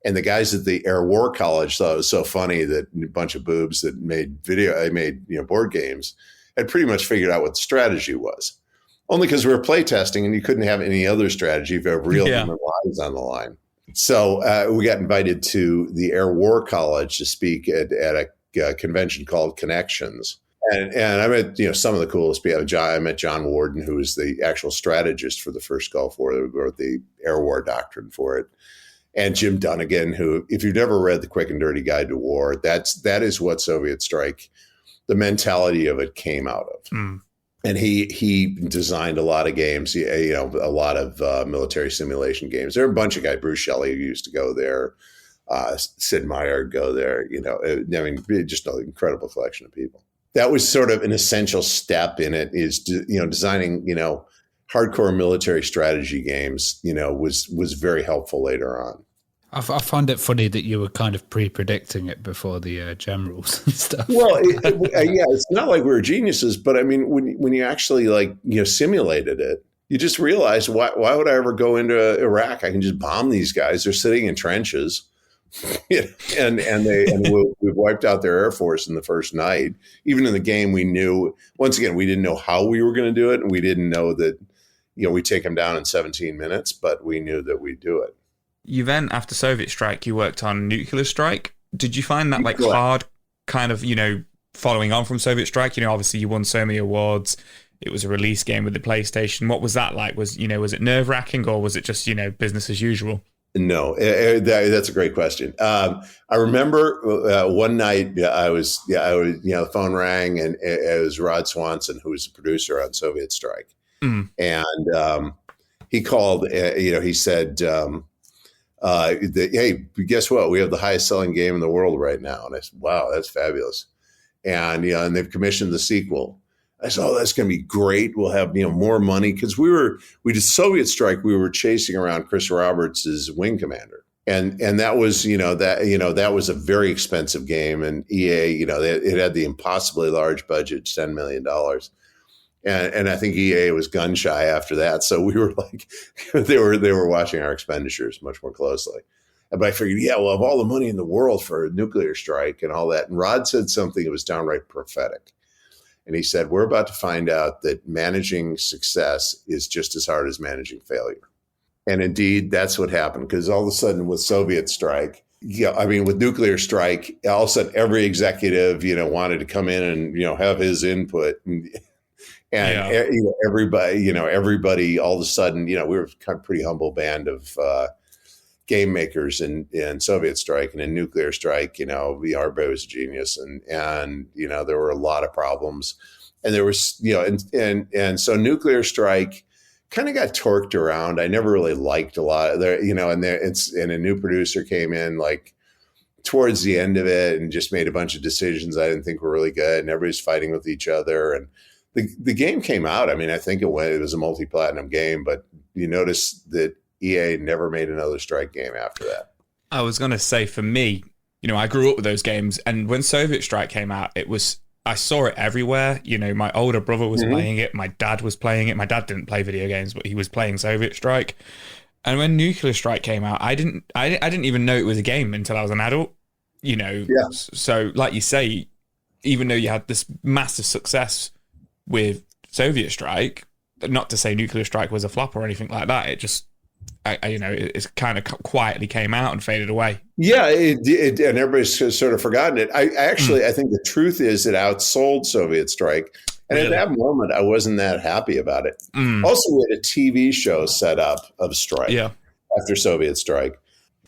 S4: And the guys at the Air War College thought it was so funny that a bunch of boobs that made board games had pretty much figured out what the strategy was. Only because we were playtesting and you couldn't have any other strategy if you have real human lives on the line. So we got invited to the Air War College to speak at a convention called Connections. And I met, some of the coolest people. I met John Warden, who was the actual strategist for the first Gulf War, who wrote the Air War Doctrine for it. And Jim Dunnigan, who, if you've never read The Quick and Dirty Guide to War, that is what Soviet Strike, the mentality of it came out of. Mm. And he designed a lot of games, a lot of military simulation games. There are a bunch of guys. Bruce Shelley used to go there. Sid Meier would go there. Just an incredible collection of people. That was sort of an essential step in it. Is designing hardcore military strategy games. Was very helpful later on.
S3: I find it funny that you were kind of pre-predicting it before the generals and stuff.
S4: Well, it's not like we were geniuses, but I mean, when you actually simulated it, you just realize why would I ever go into Iraq? I can just bomb these guys. They're sitting in trenches, and we've wiped out their air force in the first night. Even in the game, we knew, once again, we didn't know how we were going to do it, and we didn't know that we'd take them down in 17 minutes, but we knew that we'd do it.
S2: You then, after Soviet Strike, you worked on Nuclear Strike. Did you find that hard kind of, following on from Soviet Strike? Obviously you won so many awards. It was a release game with the PlayStation. What was that like? Was it nerve-wracking, or was it just, business as usual?
S4: No, that's a great question. I remember one night the phone rang, and it was Rod Swanson, who was the producer on Soviet Strike. Mm. And he called, he said, hey, guess what? We have the highest selling game in the world right now. And I said, wow, that's fabulous. And, and they've commissioned the sequel. I said, oh, that's going to be great. We'll have, more money. Cause we did Soviet Strike. We were chasing around Chris Roberts' Wing Commander. And that was, that was a very expensive game. And EA, it had the impossibly large budget, $10 million. And I think EA was gun shy after that. So we were like, they were watching our expenditures much more closely. But I figured, we'll have all the money in the world for a nuclear strike and all that. And Rod said something that was downright prophetic. And he said, we're about to find out that managing success is just as hard as managing failure. And indeed, that's what happened. Because all of a sudden with Soviet Strike, with Nuclear Strike, all of a sudden every executive, wanted to come in and, have his input. And everybody all of a sudden, we were kind of pretty humble band of game makers in Soviet Strike, and in Nuclear Strike, everybody was a genius, and there were a lot of problems, and there was, and so Nuclear Strike kind of got torqued around. I never really liked a lot of there, and a new producer came in towards the end of it and just made a bunch of decisions I didn't think were really good, and everybody's fighting with each other. And the game came out. I mean, I think it was a multi-platinum game, but you notice that EA never made another Strike game after that.
S2: I was going to say, for me, I grew up with those games, and when Soviet Strike came out, I saw it everywhere. My older brother was playing it. My dad was playing it. My dad didn't play video games, but he was playing Soviet Strike. And when Nuclear Strike came out, I didn't even know it was a game until I was an adult. So like you say, even though you had this massive success with Soviet Strike, not to say Nuclear Strike was a flop or anything like that, it just, it kind of quietly came out and faded away.
S4: Yeah, it and everybody's sort of forgotten it. I think the truth is it outsold Soviet Strike. And really? At that moment, I wasn't that happy about it. Also, we had a TV show set up of Strike after Soviet Strike.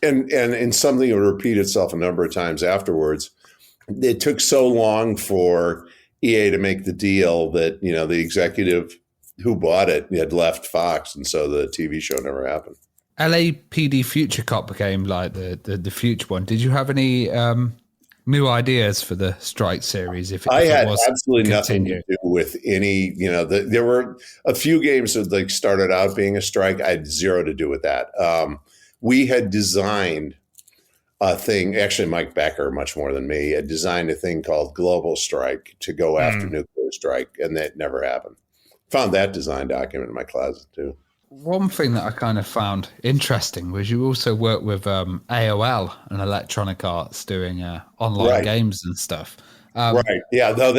S4: And something that would repeat itself a number of times afterwards. It took so long for EA to make the deal that, the executive who bought it had left Fox, and so the TV show never happened.
S3: LAPD Future Cop became like the future one. Did you have any new ideas for the Strike series? If
S4: I had
S3: it was
S4: absolutely nothing to do with any, there were a few games that started out being a Strike. I had zero to do with that. We had designed a thing. Actually, Mike Becker, much more than me, had designed a thing called Global Strike to go after nuclear strike, and that never happened. Found that design document in my closet too.
S3: One thing that I kind of found interesting was you also work with AOL and Electronic Arts doing online games and stuff.
S4: Right. Yeah. Though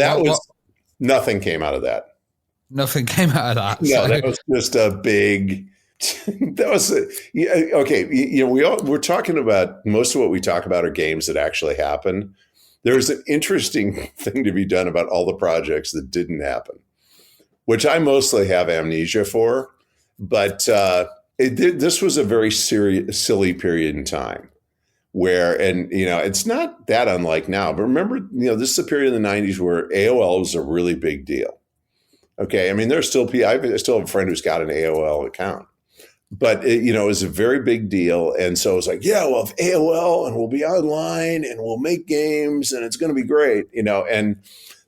S4: nothing came out of that.
S3: Nothing came out of that.
S4: No, that was just a big. Okay. We're talking about most of what we talk about are games that actually happen. There's an interesting thing to be done about all the projects that didn't happen, which I mostly have amnesia for. But this was a very silly period in time where, and, it's not that unlike now, but remember, this is a period in the 90s where AOL was a really big deal. Okay. I mean, there's still people, I still have a friend who's got an AOL account, but it was a very big deal. And so it was like, yeah, we'll have AOL and we'll be online and we'll make games and it's going to be great, and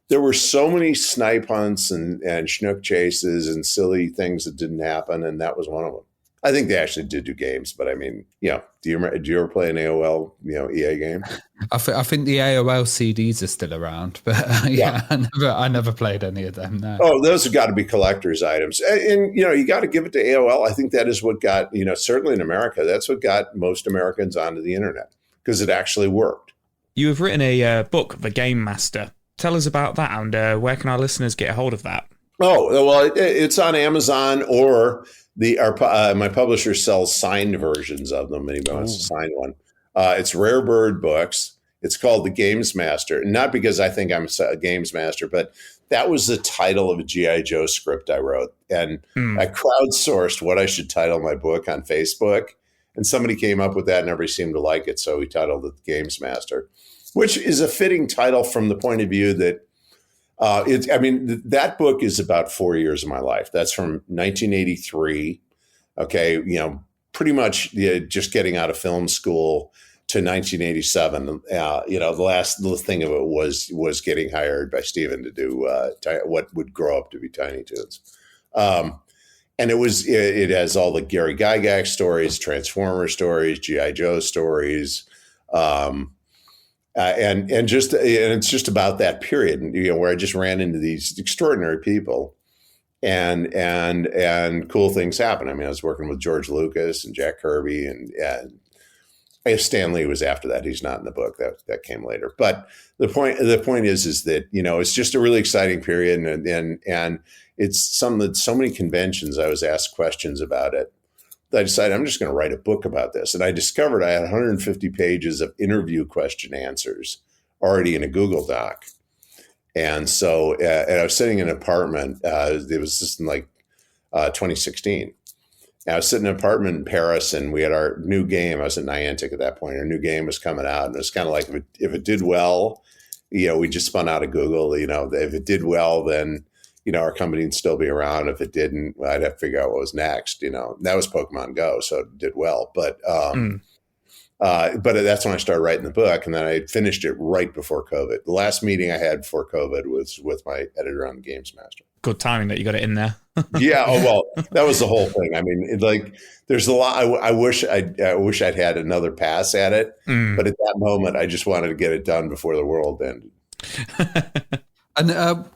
S4: there were so many snipe hunts and schnook chases and silly things that didn't happen, and that was one of them. I think they actually did do games, but I mean, do you ever play an AOL, EA game?
S3: I think the AOL CDs are still around, but I never played any of them. No.
S4: Oh, those have got to be collector's items, and you got to give it to AOL. I think that is what got certainly in America, that's what got most Americans onto the internet because it actually worked.
S2: You have written a book, The Game Master. Tell us about that, and where can our listeners get a hold of that?
S4: Oh, well, it's on Amazon, or my publisher sells signed versions of them. Anybody wants to sign one? It's Rare Bird Books. It's called The Games Master, not because I think I'm a games master, but that was the title of a G.I. Joe script I wrote, and I crowdsourced what I should title my book on Facebook, and somebody came up with that, and everybody seemed to like it, so we titled it The Games Master, which is a fitting title from the point of view that that book is about 4 years of my life. That's from 1983. Okay. Pretty much just getting out of film school to 1987. The last little thing of it was getting hired by Steven to do what would grow up to be Tiny Toons. And it has all the Gary Gygax stories, Transformer stories, G.I. Joe stories, and it's just about that period, where I just ran into these extraordinary people, and cool things happen. I mean, I was working with George Lucas and Jack Kirby, and Stan Lee was after that. He's not in the book. That came later. But the point is that it's just a really exciting period, and it's something that so many conventions I was asked questions about it. I decided I'm just going to write a book about this. And I discovered I had 150 pages of interview question answers already in a Google Doc. And so and I was sitting in an apartment. It was just in 2016. And I was sitting in an apartment in Paris, and we had our new game. I was at Niantic at that point. Our new game was coming out. And it was kind of like, if it did well, we just spun out of Google. If it did well, then our company would still be around. If it didn't, I'd have to figure out what was next. That was Pokemon Go, so it did well. But that's when I started writing the book, and then I finished it right before COVID. The last meeting I had before COVID was with my editor on the Games Master.
S2: Good timing that you got it in there.
S4: Yeah. Oh, well, that was the whole thing. I mean, there's a lot. I wish I'd had another pass at it, but at that moment, I just wanted to get it done before the world ended.
S3: And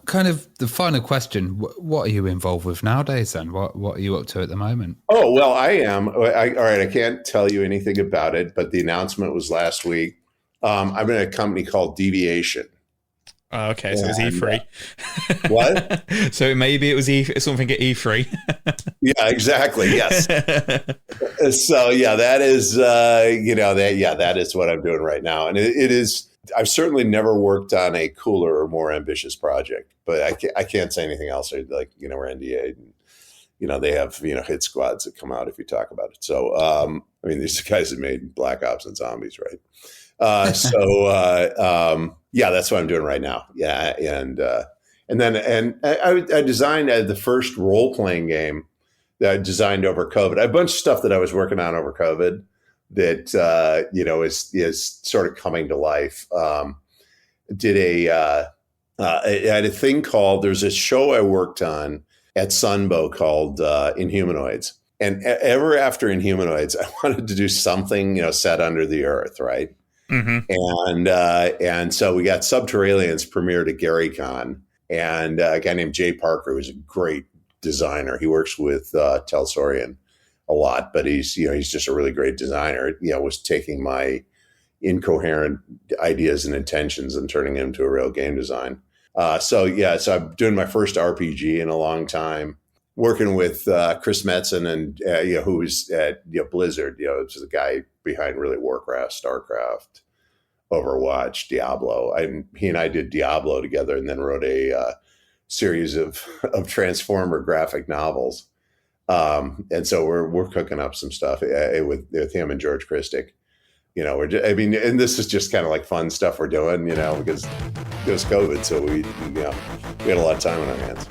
S3: kind of the final question, what are you involved with nowadays then? What are you up to at the moment?
S4: Oh, well, I am. All right, I can't tell you anything about it, but the announcement was last week. I'm in a company called Deviation.
S2: Oh, okay, so it's E3.
S4: What?
S2: So maybe it was something at E3.
S4: Yeah, exactly. Yes. So yeah, that is that is what I'm doing right now, and it is. I've certainly never worked on a cooler or more ambitious project, but I can't say anything else. We're NDA, and, they have, hit squads that come out if you talk about it. So, these are guys that made Black Ops and Zombies, right? That's what I'm doing right now. Yeah. And I designed the first role-playing game that I designed over COVID. I have a bunch of stuff that I was working on over COVID that is sort of coming to life. I had a thing called, there's a show I worked on at Sunbow called Inhumanoids. And ever after Inhumanoids, I wanted to do something, set under the earth, right? And so we got Subterraneans premiered at GaryCon, and a guy named Jay Parker, who's a great designer. He works with Telsorian a lot, but he's just a really great designer. Was taking my incoherent ideas and intentions and turning them into a real game design. So I'm doing my first RPG in a long time, working with Chris Metzen and who was at Blizzard, which is the guy behind really Warcraft, StarCraft, Overwatch, Diablo. He and I did Diablo together, and then wrote a series of Transformer graphic novels. And so we're cooking up some stuff with him and George Christic. And this is just kind of like fun stuff we're doing, because it was COVID, so we had a lot of time on our hands.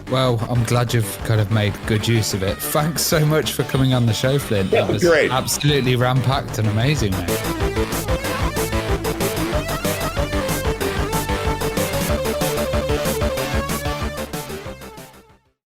S3: Well, I'm glad you've kind of made good use of it. Thanks so much for coming on the show, Flint.
S4: Yeah,
S3: that was
S4: great.
S3: Absolutely ram-packed and amazing, mate.